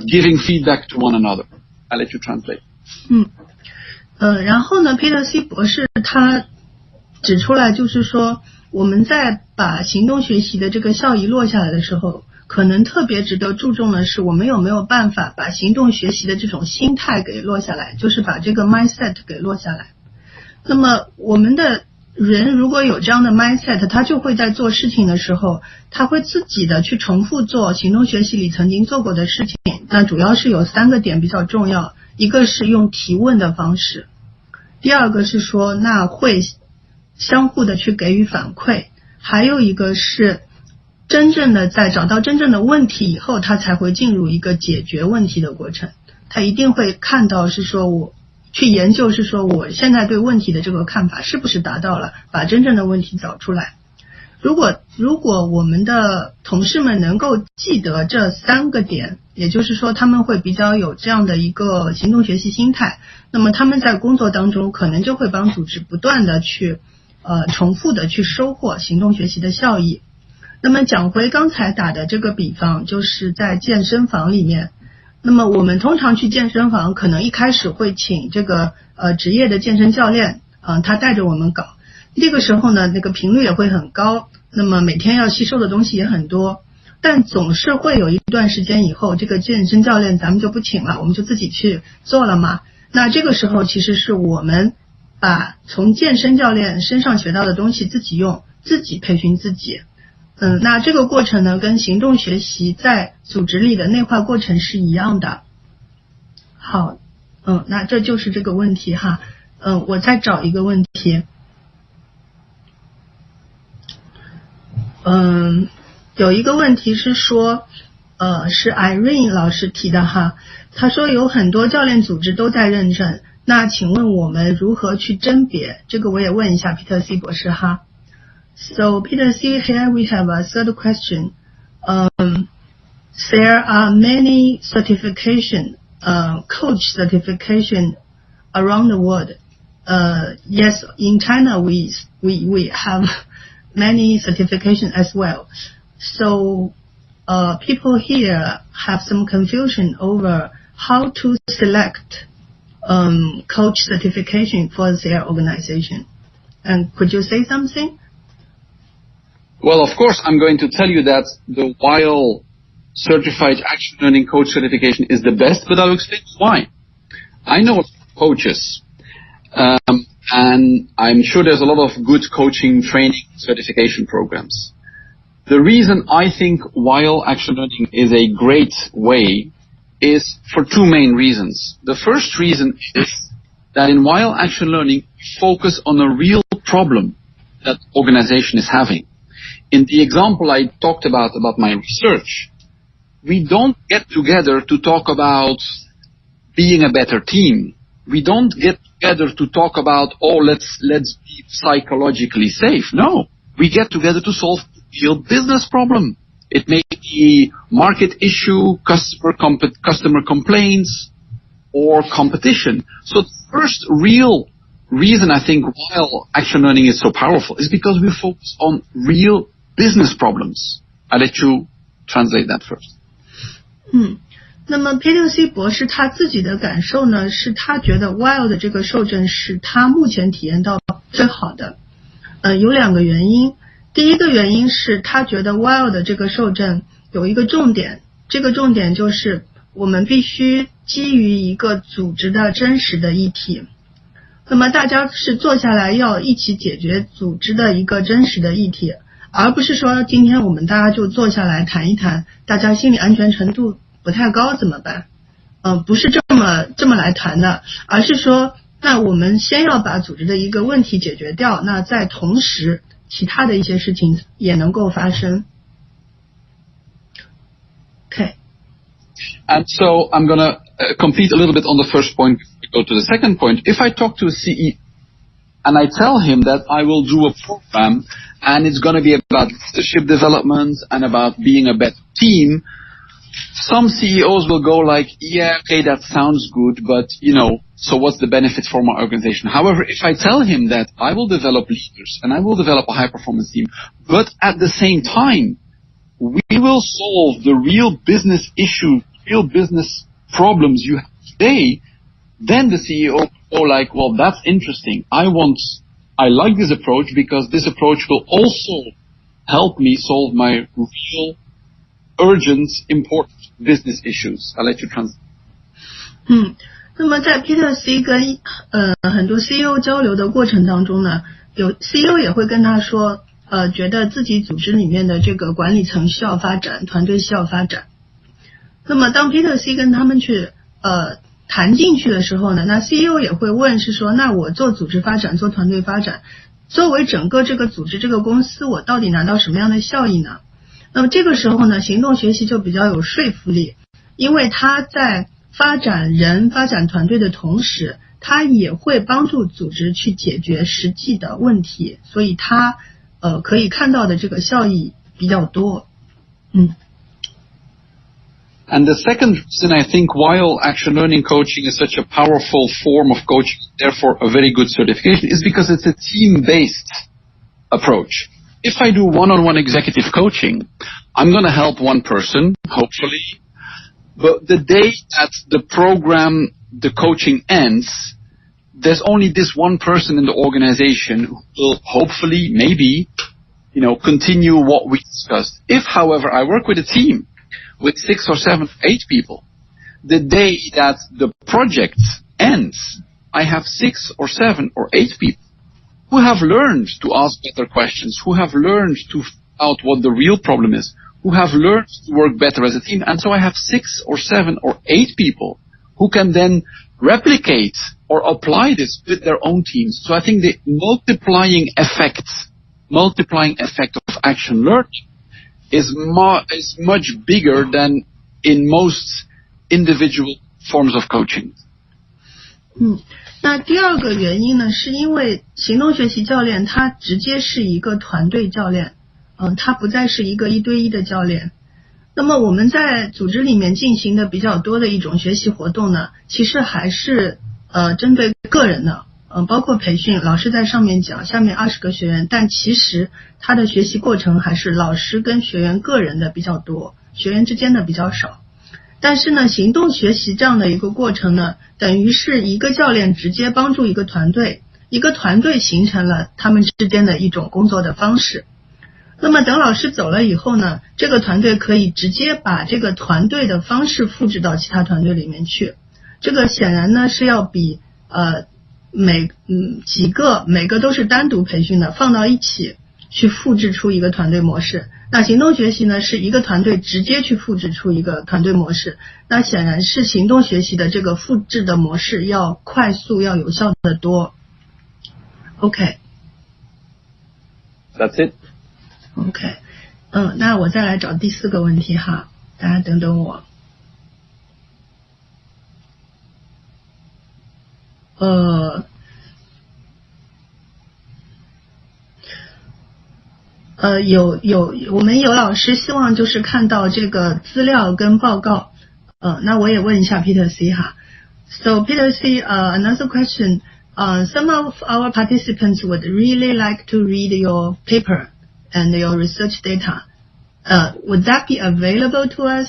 giving feedback to one another. I'll let you translate. 然后呢 Peter C 博士他指出来，就是说我们在把行动学习的这个效益落下来的时候，可能特别值得注重的是我们有没有办法把行动学习的这种心态给落下来，就是把这个 mindset 给落下来。那么我们的人如果有这样的 mindset， 他就会在做事情的时候，他会自己的去重复做行动学习里曾经做过的事情。那主要是有3个点比较重要，一个是用提问的方式，第二个是说那会相互的去给予反馈，还有一个是真正的在找到真正的问题以后，他才会进入一个解决问题的过程。他一定会看到是说我去研究是说我现在对问题的这个看法是不是达到了，把真正的问题找出来。如果我们的同事们能够记得这3个点，也就是说他们会比较有这样的一个行动学习心态，那么他们在工作当中可能就会帮组织不断的去重复的去收获行动学习的效益。那么讲回刚才打的这个比方，就是在健身房里面那么我们通常去健身房，可能一开始会请这个职业的健身教练，他带着我们搞。这个时候呢，那个频率也会很高，那么每天要吸收的东西也很多。但总是会有一段时间以后，这个健身教练咱们就不请了，我们就自己去做了嘛。那这个时候其实是我们把从健身教练身上学到的东西自己用，自己培训自己。那这个过程呢，跟行动学习在组织里的内化过程是一样的。好，那这就是这个问题哈。我再找一个问题。有一个问题是说，是 Irene 老师提的哈。他说有很多教练组织都在认证，那请问我们如何去甄别？这个我也问一下 Peter C 博士哈。So Peter C, here we have a third question. There are many certification, coach certification around the world. Yes, in China we have many certification as well. So people here have some confusion over how to select coach certification for their organization. And could you say something? Well, of course, I'm going to tell you that the WIAL Certified Action Learning Coach Certification is the best, but I'll explain why. I know coaches, and I'm sure there's a lot of good coaching, training, certification programs. The reason I think WIAL Action Learning is a great way is for two main reasons. The first reason is that in WIAL Action Learning, we focus on a real problem that organization is having. In the example I talked about my research, we don't get together to talk about being a better team. We don't get together to talk about, let's be psychologically safe. No, we get together to solve a real business problem. It may be market issue, customer complaints, or competition. So the first real reason I think WIAL Action Learning is so powerful is because we focus on real business problems. I'll let you translate that first. 那么 Peter C 博士他自己的感受呢，是他觉得 WIAL 的这个受证是他目前体验到最好的。有两个原因。第一个原因是他觉得 WIAL 的这个受证有一个重点，这个重点就是我们必须基于一个组织的真实的议题。那么大家是坐下来要一起解决组织的一个真实的议题，而不是说今天我们大家就坐下来谈一谈，大家心理安全程度不太高怎么办？不是这么来谈的，而是说，那我们先要把组织的一个问题解决掉，那在同时，其他的一些事情也能够发生。Okay. And so I'm going to complete a little bit on the first point. Go to the second point. If I talk to a CEO and I tell him that I will do a program and it's going to be about leadership development and about being a better team, some CEOs will go like, yeah, okay, that sounds good, but, so what's the benefit for my organization? However, if I tell him that I will develop leaders and I will develop a high-performance team, but at the same time, we will solve the real business issue, real business problems you have today, then the CEO will go like, well, that's interesting. I like this approach because this approach will also help me solve my real urgent, important business issues. I'll let you translate. 那么在 Peter C 跟很多 CEO 交流的过程当中呢，有 CEO 也会跟他说，觉得自己组织里面的这个管理层需要发展，团队需要发展。那么当 Peter C 跟他们去谈进去的时候呢，那 CEO 也会问是说，那我做组织发展，做团队发展，作为整个这个组织这个公司，我到底拿到什么样的效益呢？那么这个时候呢，行动学习就比较有说服力，因为它在发展人、发展团队的同时，它也会帮助组织去解决实际的问题，所以它可以看到的这个效益比较多。And the second reason I think WIAL Action Learning Coaching is such a powerful form of coaching, therefore a very good certification, is because it's a team-based approach. If I do one-on-one executive coaching, I'm going to help one person, hopefully, But the day that the program, the coaching ends, there's only this one person in the organization who will hopefully, maybe, continue what we discussed. If, however, I work with a team with 6 or 7 or 8 people, the day that the project ends, I have 6 or 7 or 8 people who have learned to ask better questions, who have learned to find out what the real problem is, who have learned to work better as a team. And so I have 6 or 7 or 8 people who can then replicate or apply this with their own teams. So I think the multiplying effect of action learning is much bigger than in most individual forms of coaching. 那第二个原因呢，是因为行动学习教练他直接是一个团队教练，他不再是一个1对1的教练。那么我们在组织里面进行的比较多的一种学习活动呢，其实还是针对个人的，包括培训，老师在上面讲，下面20个学员，但其实他的学习过程还是老师跟学员个人的比较多，学员之间的比较少。但是呢，行动学习这样的一个过程呢，等于是一个教练直接帮助一个团队，一个团队形成了他们之间的一种工作的方式。那么等老师走了以后呢，这个团队可以直接把这个团队的方式复制到其他团队里面去。这个显然呢是要比每个都是单独培训的放到一起去复制出一个团队模式。那行动学习呢，是一个团队直接去复制出一个团队模式，那显然是行动学习的这个复制的模式要快速要有效的多。 OK， That's it. OK， 那我再来找第4个问题哈，大家等等我。我们有老师希望就是看到这个资料跟报告，那我也问一下 Peter C 哈。So Peter C, another question. Some of our participants would really like to read your paper and your research data. Would that be available to us?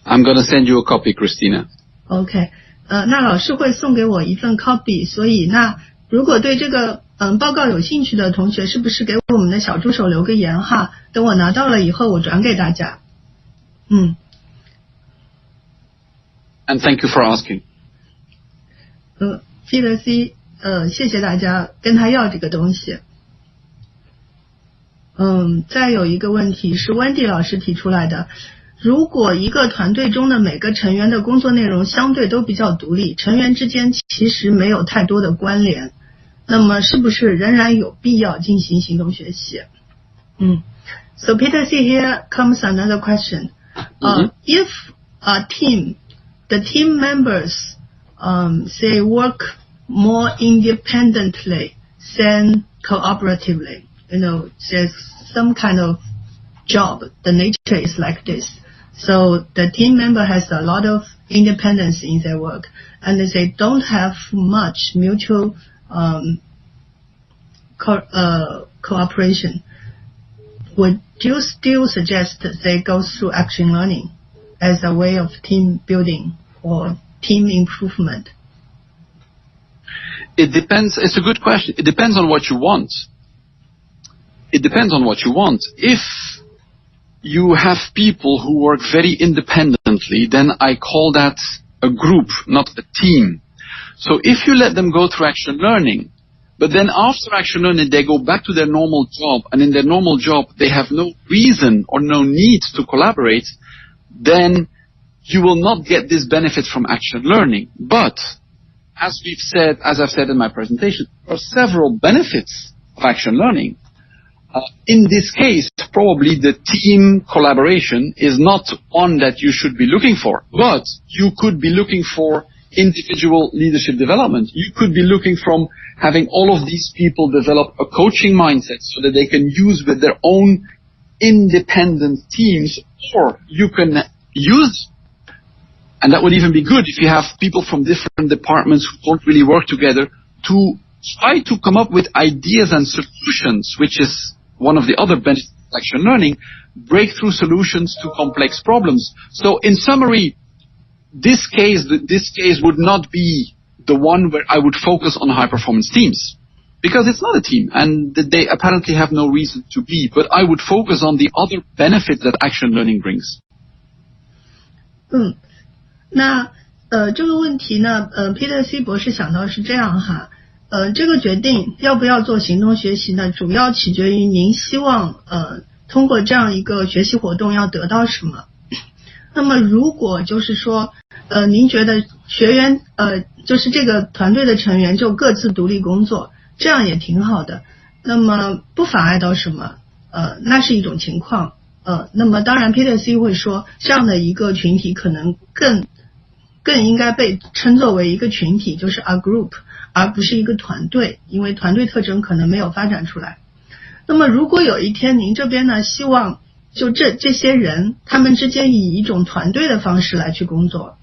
I'm going to send you a copy, Christina. OK， 那老师会送给我一份 copy， 所以那如果对这个报告有兴趣的同学，是不是给我们的小助手留个言哈？等我拿到了以后，我转给大家。And thank you for asking. Peter C， 谢谢大家跟他要这个东西。再有一个问题是 Wendy 老师提出来的，如果一个团队中的每个成员的工作内容相对都比较独立，成员之间其实没有太多的关联，那么是不是仍然有必要进行行动学习？So Peter C, here comes another question. If a team, the team members say work more independently than cooperatively, there's some kind of job, the nature is like this. So the team member has a lot of independence in their work, and they don't have much mutual cooperation. Would you still suggest that they go through action learning as a way of team building or team improvement? It depends. It's a good question. It depends on what you want. If you have people who work very independently, then I call that a group, not a team. So if you let them go through action learning, but then after action learning they go back to their normal job, and in their normal job they have no reason or no need to collaborate, then you will not get this benefit from action learning. But as I've said in my presentation, there are several benefits of action learning. In this case, probably the team collaboration is not one that you should be looking for, but you could be looking for individual leadership development. You could be looking from having all of these people develop a coaching mindset so that they can use with their own independent teams, or you can use, and that would even be good if you have people from different departments who don't really work together, to try to come up with ideas and solutions, which is one of the other benefits action learning, breakthrough solutions to complex problems. So in summary, this case would not be the one where I would focus on high performance teams, because it's not a team and they apparently have no reason to be, but I would focus on the other benefits that action learning brings. 这个问题呢Peter C 博士想到是这样哈，这个决定要不要做行动学习呢，主要取决于您希望通过这样一个学习活动要得到什么。那么如果就是说您觉得学员就是这个团队的成员就各自独立工作，这样也挺好的，那么不妨碍到什么那是一种情况。那么当然 Peter C 会说这样的一个群体可能更应该被称作为一个群体，就是 a group， 而不是一个团队，因为团队特征可能没有发展出来。那么如果有一天您这边呢希望就这些人他们之间以一种团队的方式来去工作，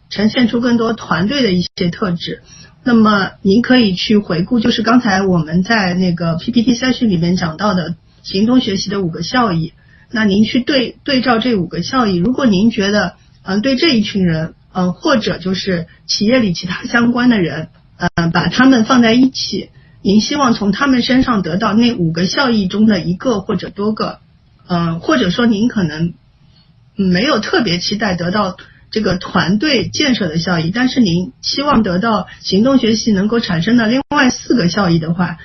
呈现出更多团队的一些特质，那么您可以去回顾就是刚才我们在那个 PPT session 里面讲到的行动学习的5个效益，那您去对照这5个效益，如果您觉得对这一群人或者就是企业里其他相关的人把他们放在一起，您希望从他们身上得到那5个效益中的一个或者多个，或者说您可能没有特别期待得到这个团队建设的效益，但是您希望得到行动学习能够产生的另外4个效益的话，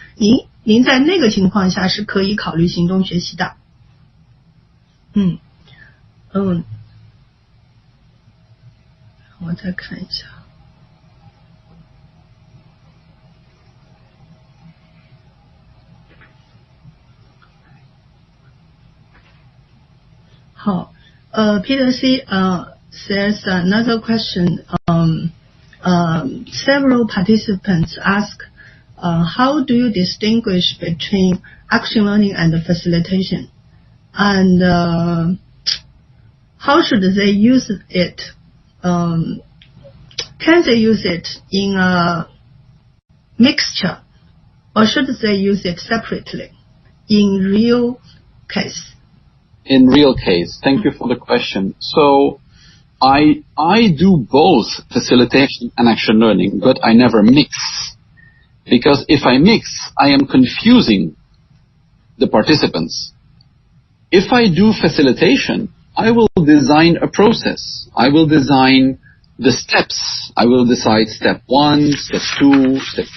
您在那个情况下是可以考虑行动学习的。我再看一下。好，Peter C says another question. Several participants ask, how do you distinguish between action learning and facilitation? And how should they use it? Can they use it in a mixture, or should they use it separately in real case? In real case, thank you for the question. So I do both facilitation and action learning, but I never mix. Because if I mix, I am confusing the participants. If I do facilitation, I will design a process. I will design the steps. I will decide step 1, step 2, step 3.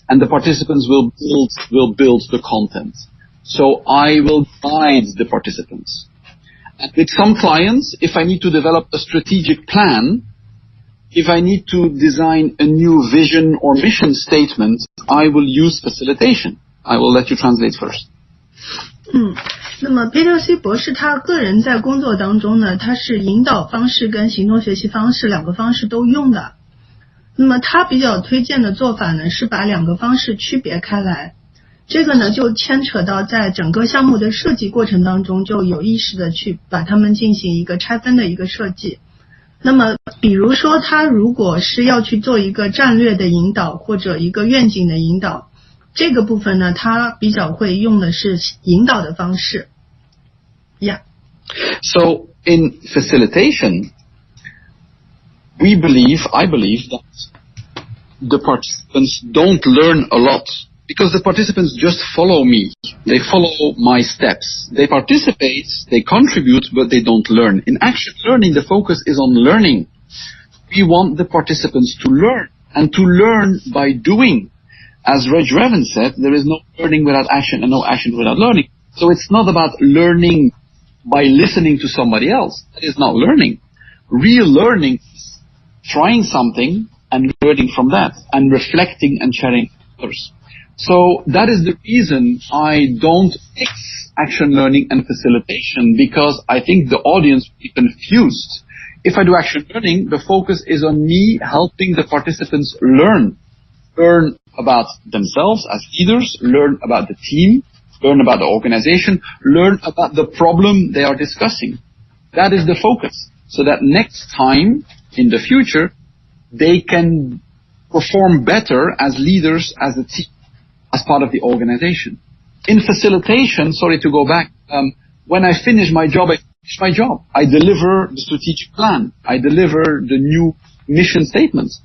And the participants will build the content. So I will guide the participants. And with some clients, if I need to develop a strategic plan, if I need to design a new vision or mission statement, I will use facilitation. I will let you translate first. 那么 Peter C 博士他个人在工作当中呢，他是引导方式跟行动学习方式2个方式都用的。那么他比较推荐的做法呢，是把2个方式区别开来。这个呢就牵扯到在整个项目的设计过程当中，就有意识的去把它们进行一个拆分的一个设计。那么比如说他如果是要去做一个战略的引导或者一个愿景的引导，这个部分呢他比较会用的是引导的方式。Yeah. So in facilitation, I believe that the participants don't learn a lot because the participants just follow me. They follow my steps. They participate, they contribute, but they don't learn. In action learning, the focus is on learning. We want the participants to learn and to learn by doing. As Reg Revan said, there is no learning without action and no action without learning. So it's not about learning by listening to somebody else. That is not learning. Real learning is trying something and learning from that and reflecting and sharing with others. So that is the reason I don't mix action learning and facilitation, because I think the audience will be confused. If I do action learning, the focus is on me helping the participants learn about themselves as leaders, learn about the team, learn about the organization, learn about the problem they are discussing. That is the focus. So that next time in the future, they can perform better as leaders, as a team, as part of the organization. In facilitation, sorry to go back, when I finish my job, I finish my job. I deliver the strategic plan. I deliver the new mission statements.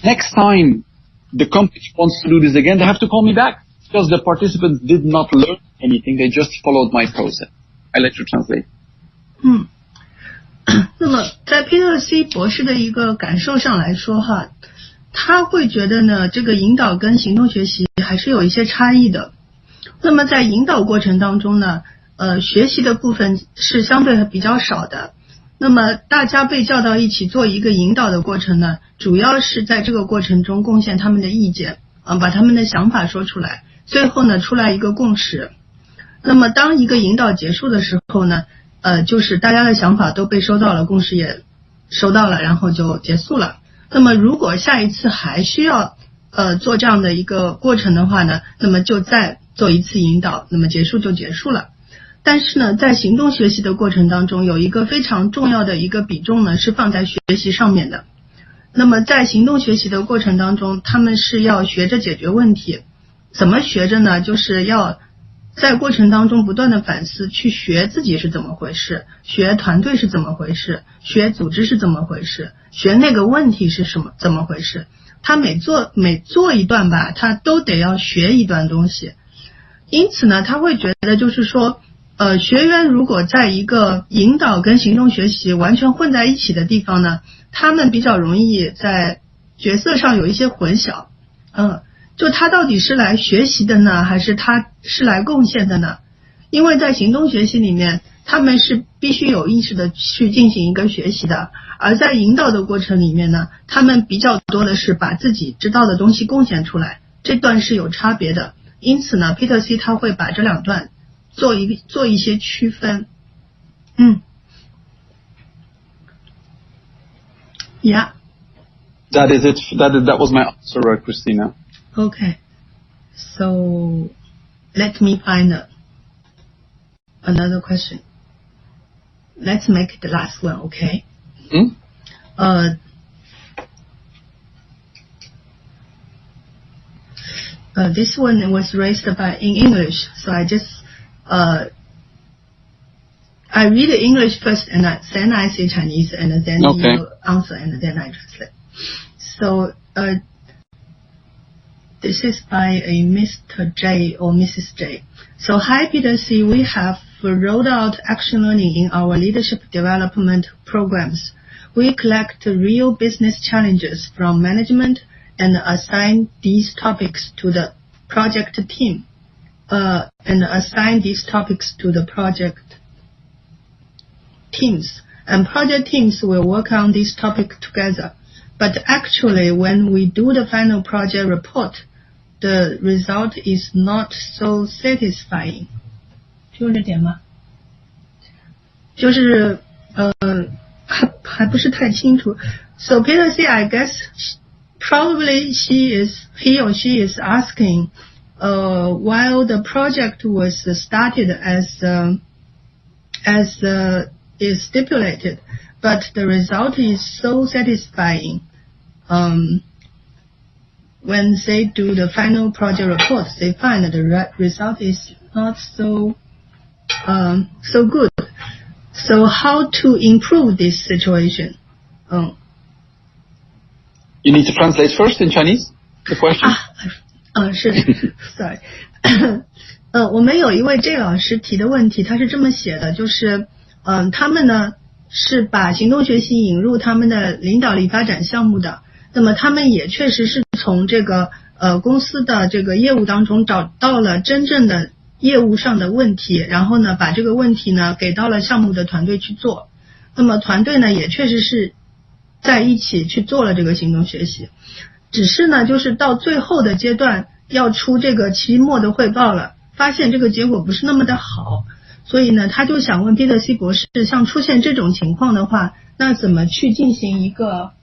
Next time the company wants to do this again, they have to call me back because the participants did not learn anything. They just followed my process. I let you translate. 那么在皮特西博士的一个感受上来说哈，他会觉得呢，这个引导跟行动学习还是有一些差异的。那么在引导过程当中呢，学习的部分是相对比较少的。那么大家被叫到一起做一个引导的过程呢，主要是在这个过程中贡献他们的意见，把他们的想法说出来，最后呢出来一个共识。那么当一个引导结束的时候呢，就是大家的想法都被收到了，共识也收到了，然后就结束了。那么如果下一次还需要做这样的一个过程的话呢，那么就再做一次引导，那么结束就结束了。但是呢，在行动学习的过程当中，有一个非常重要的一个比重呢，是放在学习上面的。那么在行动学习的过程当中，他们是要学着解决问题。怎么学着呢？就是要在过程当中不断的反思，去学自己是怎么回事，学团队是怎么回事，学组织是怎么回事，学那个问题是怎么回事。他每做一段吧，他都得要学一段东西。因此呢，他会觉得就是说，学员如果在一个引导跟行动学习完全混在一起的地方呢，他们比较容易在角色上有一些混淆。就他到底是来学习的呢，还是他是来贡献的呢？因为在行动学习里面，他们是必须有意识的去进行一个学习的，而在引导的过程里面呢，他们比较多的是把自己知道的东西贡献出来，这段是有差别的。因此呢，皮特西他会把这两段做一些区分。Yeah. That is it. That was my answer, Christina. Okay. So let me find another question. Let's make it the last one, okay? This one was raised in English, so I just I read English first and then I say Chinese and then you answer and then I translate. So this is by a Mr. J or Mrs. J. So hi Peter C, we have rolled out action learning in our leadership development programs. We collect real business challenges from management and assign these topics to the project team. And assign these topics to the project teams. And project teams will work on this topic together. But actually, when we do the final project report, the result is not so satisfying. 就这点吗？就是还不是太清楚。So Peter C, I guess probably he or she is asking, while the project was started as is stipulated, but the result is so satisfying. When they do the final project report, they find that the result is not so good. So how to improve this situation? You need to translate first in Chinese the question. 是 ，sorry 。我们有一位 J 老师提的问题，他是这么写的，就是他们呢是把行动学习引入他们的领导力发展项目的，那么他们也确实是从这个公司的这个业务当中找到了真正的业务上的问题，然后呢把这个问题呢给到了项目的团队去做，那么团队呢也确实是在一起去做了这个行动学习，只是呢就是到最后的阶段要出这个期末的汇报了，发现这个结果不是那么的好，所以呢他就想问皮特西博士，像出现这种情况的话，那怎么去进行一个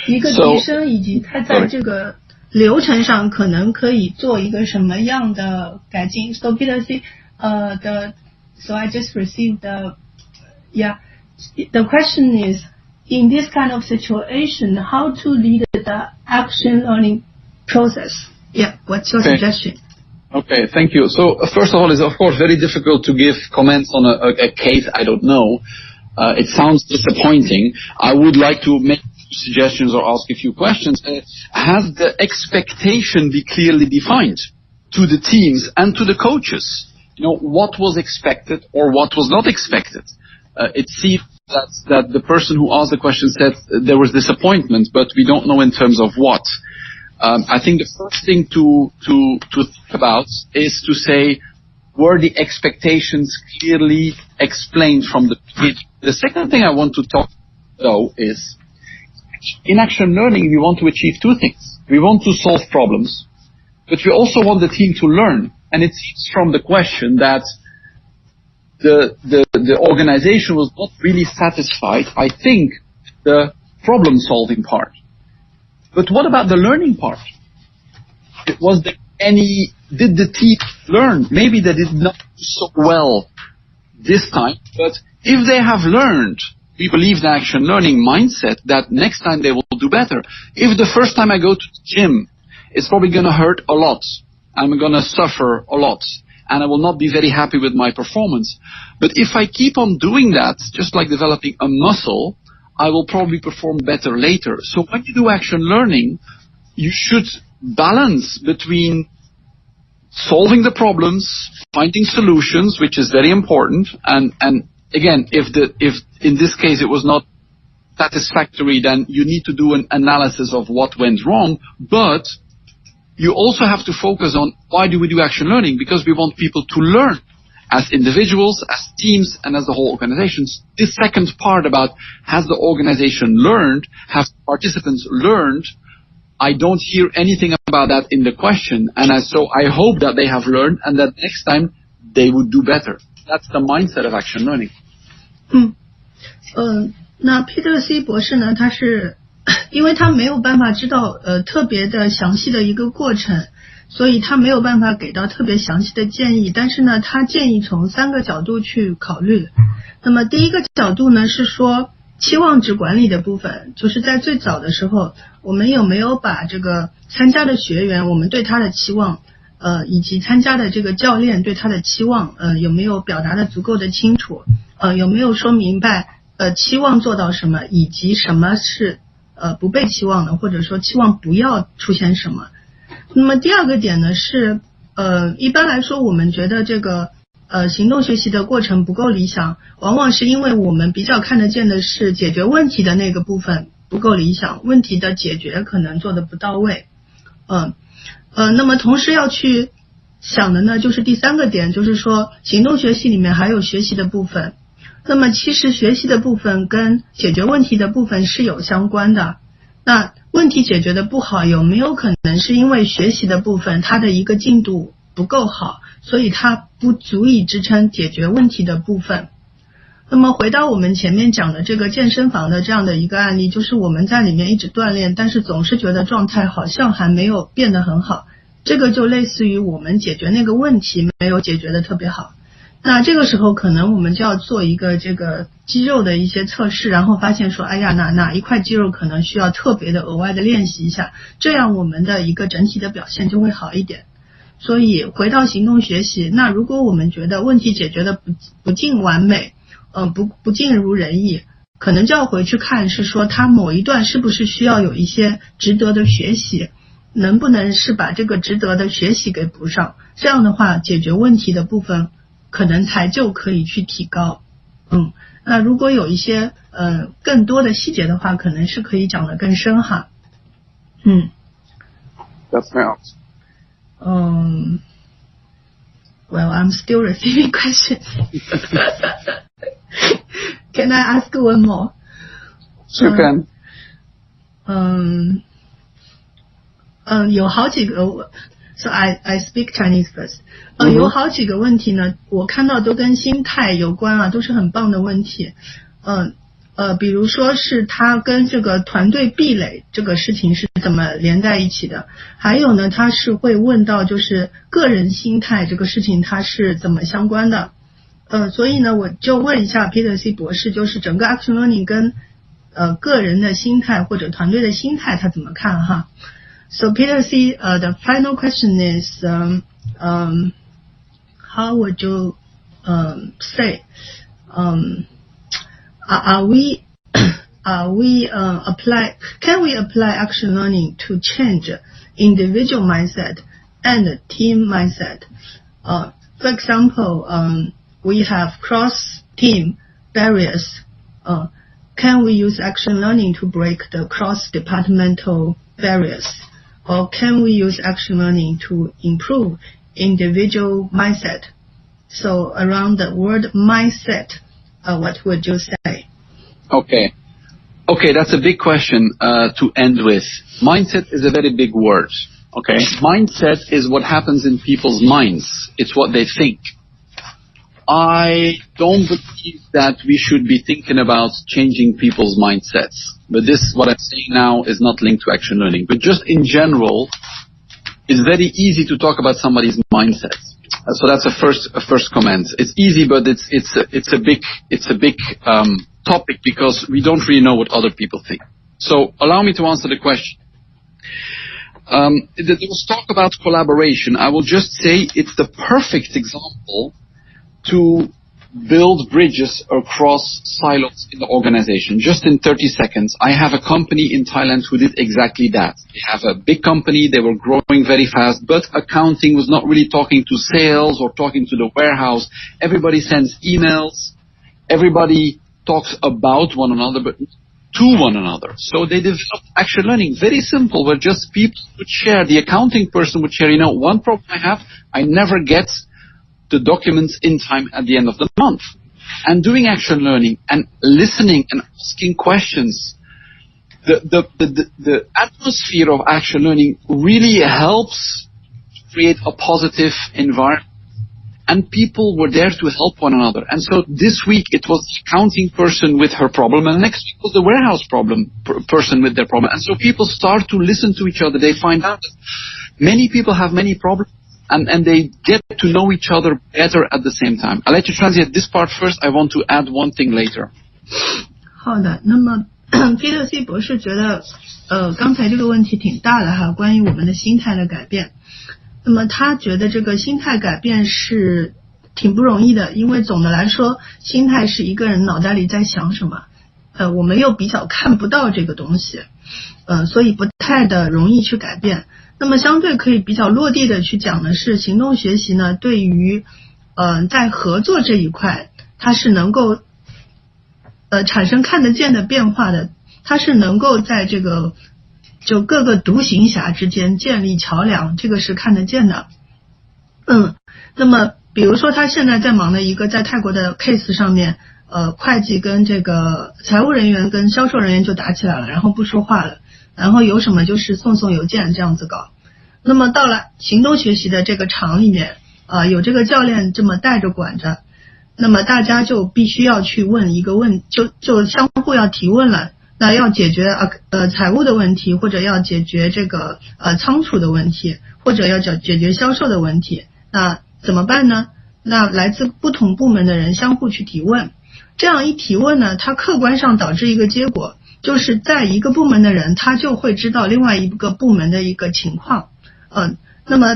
提升，以及他在这个流程上可能可以做一个什么样的改进。 So Peter C, so I just received the question is, in this kind of situation, how to lead the action learning process? Yeah, what's your suggestion? Okay, thank you. So first of all, it's of course very difficult to give comments on a case I don't know. It sounds disappointing. I would like to make suggestions or ask a few questions. Has the expectation be clearly defined to the teams and to the coaches? You know, what was expected or what was not expected? It seems that the person who asked the question said there was disappointment, but we don't know in terms of what. I think the first thing to think about is to say, were the expectations clearly explained from the beginning? The second thing I want to talk though is, in action learning we want to achieve two things. We want to solve problems, but we also want the team to learn. And it seems from the question that the organization was not really satisfied, I think, the problem solving part. But what about the learning part? Did the team learn? Maybe they did not do so well this time, but if they have learned, we believe the action learning mindset that next time they will do better. If the first time I go to the gym, it's probably going to hurt a lot. I'm going to suffer a lot. And I will not be very happy with my performance. But if I keep on doing that, just like developing a muscle, I will probably perform better later. So when you do action learning, you should balance between solving the problems, finding solutions, which is very important. And again, if in this case it was not satisfactory, then you need to do an analysis of what went wrong. But you also have to focus on why do we do action learning? Because we want people to learn as individuals, as teams, and as the whole organizations. This second part about has the organization learned, have participants learned, I don't hear anything about that in the question. And so I hope that they have learned and that next time they would do better. That's the mindset of action learning. 那 Peter C 博士呢，他是因为他没有办法知道特别的详细的一个过程，所以他没有办法给到特别详细的建议。但是呢，他建议从3个角度去考虑。那么第一个角度呢是说期望值管理的部分，就是在最早的时候，我们有没有把这个参加的学员，我们对他的期望，以及参加的这个教练对他的期望，有没有表达的足够的清楚，有没有说明白期望做到什么，以及什么是不被期望的，或者说期望不要出现什么。那么第二个点呢是一般来说我们觉得这个行动学习的过程不够理想，往往是因为我们比较看得见的是解决问题的那个部分不够理想，问题的解决可能做得不到位。那么同时要去想的呢就是第3个点，就是说行动学习里面还有学习的部分。那么其实学习的部分跟解决问题的部分是有相关的。那问题解决的不好，有没有可能是因为学习的部分它的一个进度不够好，所以它不足以支撑解决问题的部分。那么回到我们前面讲的这个健身房的这样的一个案例，就是我们在里面一直锻炼，但是总是觉得状态好像还没有变得很好，这个就类似于我们解决那个问题没有解决的特别好。那这个时候可能我们就要做一个这个肌肉的一些测试，然后发现说哎呀哪一块肌肉可能需要特别的额外的练习一下，这样我们的一个整体的表现就会好一点。所以回到行动学习，那如果我们觉得问题解决的不尽完美，不尽如人意，可能就要回去看是说它某一段是不是需要有一些值得的学习，能不能是把这个值得的学习给补上，这样的话解决问题的部分可能才就可以去提高。那如果有一些更多的细节的话，可能是可以讲得更深哈。That's my answer. Well, I'm still receiving questions. Can I ask one more? You can. 有好几个So I speak Chinese first. 有好几个问题呢，我看到都跟心态有关啊，都是很棒的问题。比如说是他跟这个团队壁垒这个事情是怎么连在一起的，还有呢他是会问到就是个人心态这个事情它是怎么相关的。所以呢我就问一下 Peter C 博士，就是整个 Action Learning 跟个人的心态或者团队的心态他怎么看哈。So Peter C, the final question is, how would you say? Are we can we apply action learning to change individual mindset and team mindset? For example, we have cross-team barriers. Can we use action learning to break the cross-departmental barriers? Or can we use action learning to improve individual mindset? So around the word mindset, what would you say? Okay, that's a big question to end with. Mindset is a very big word. Okay, mindset is what happens in people's minds. It's what they think. I don't believe that we should be thinking about changing people's mindsets. But this, what I'm saying now, is not linked to action learning. But just in general, it's very easy to talk about somebody's mindset. So that's a first comment. It's easy, but it's a big topic because we don't really know what other people think. So allow me to answer the question. There was talk about collaboration. I will just say it's the perfect example to build bridges across silos in the organization. Just in 30 seconds, I have a company in Thailand who did exactly that. They have a big company, they were growing very fast, but accounting was not really talking to sales or talking to the warehouse. Everybody sends emails, everybody talks about one another, but to one another. So they developed action learning. Very simple, where just people would share, the accounting person would share, one problem I have, I never get the documents in time at the end of the month. And doing action learning and listening and asking questions, the atmosphere of action learning really helps create a positive environment. And people were there to help one another. And so this week it was the accounting person with her problem, and next week was the warehouse person with their problem. And so people start to listen to each other. They find out that many people have many problems. And they get to know each other better at the same time. I'll let you translate this part first. I want to add one thing later. 好的，那么PwC 博士觉得，刚才这个问题挺大的哈，关于我们的心态的改变。那么他觉得这个心态改变是挺不容易的，因为总的来说，心态是一个人脑袋里在想什么，我们又比较看不到这个东西，所以不太的容易去改变。那么相对可以比较落地的去讲的是，行动学习呢，对于在合作这一块，它是能够产生看得见的变化的，它是能够在这个就各个独行侠之间建立桥梁，这个是看得见的。那么比如说他现在在忙的一个在泰国的 case 上面，会计跟这个财务人员跟销售人员就打起来了，然后不说话了。然后有什么就是送邮件这样子搞。那么到了行动学习的这个场里面，有这个教练这么带着管着，那么大家就必须要去问一个就相互要提问了。那要解决财务的问题，或者要解决这个仓储的问题，或者要解决销售的问题，那怎么办呢？那来自不同部门的人相互去提问，这样一提问呢，它客观上导致一个结果。就是在一个部门的人，他就会知道另外一个部门的一个情况，那么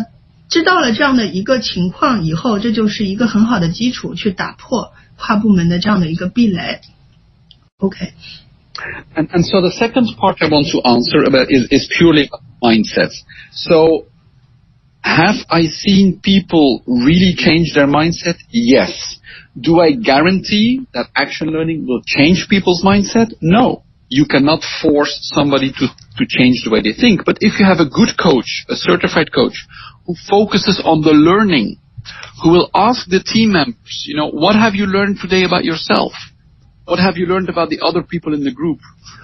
知道了这样的一个情况以后，这就是一个很好的基础去打破跨部门的这样的一个壁垒。Okay. And so the second part I want to answer about is purely mindset. So have I seen people really change their mindset? Yes. Do I guarantee that action learning will change people's mindset? No. You cannot force somebody to change the way they think. But if you have a good coach, a certified coach, who focuses on the learning, who will ask the team members, what have you learned today about yourself? What have you learned about the other people in the group?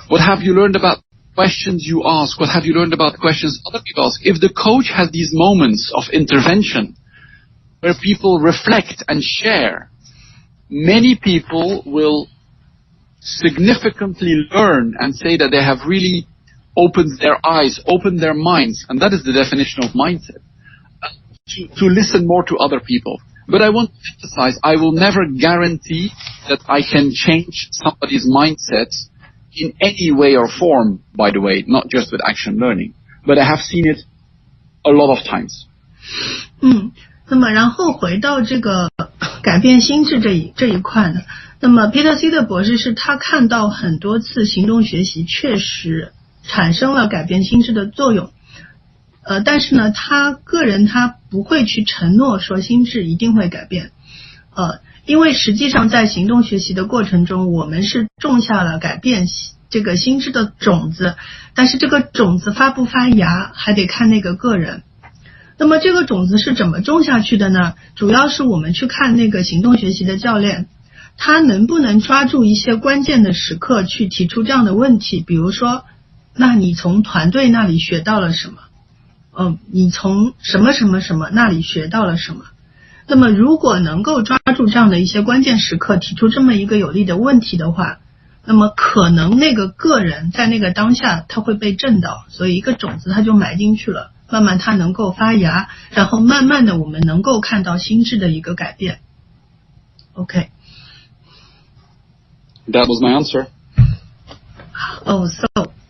What have you learned about questions you ask? What have you learned about questions other people ask? If the coach has these moments of intervention where people reflect and share, many people will significantly learn and say that they have really opened their eyes, opened their minds, and that is the definition of mindset, to listen more to other people. But I want to emphasize, I will never guarantee that I can change somebody's mindset in any way or form, by the way, not just with action learning. But I have seen it a lot of times. 那么然后回到这个改变心智这一块呢，那么 Peter C 的博士是他看到很多次行动学习确实产生了改变心智的作用，但是呢，他个人他不会去承诺说心智一定会改变，因为实际上在行动学习的过程中，我们是种下了改变这个心智的种子，但是这个种子发不发芽还得看那个个人。那么这个种子是怎么种下去的呢？主要是我们去看那个行动学习的教练，他能不能抓住一些关键的时刻去提出这样的问题，比如说，那你从团队那里学到了什么？你从什么什么什么那里学到了什么？那么如果能够抓住这样的一些关键时刻，提出这么一个有力的问题的话，那么可能那个个人在那个当下他会被震到，所以一个种子他就埋进去了，慢慢它能够发芽，然后慢慢的我们能够看到心智的一个改变。OK. That was my answer.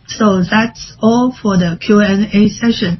So that's all for the Q&A session.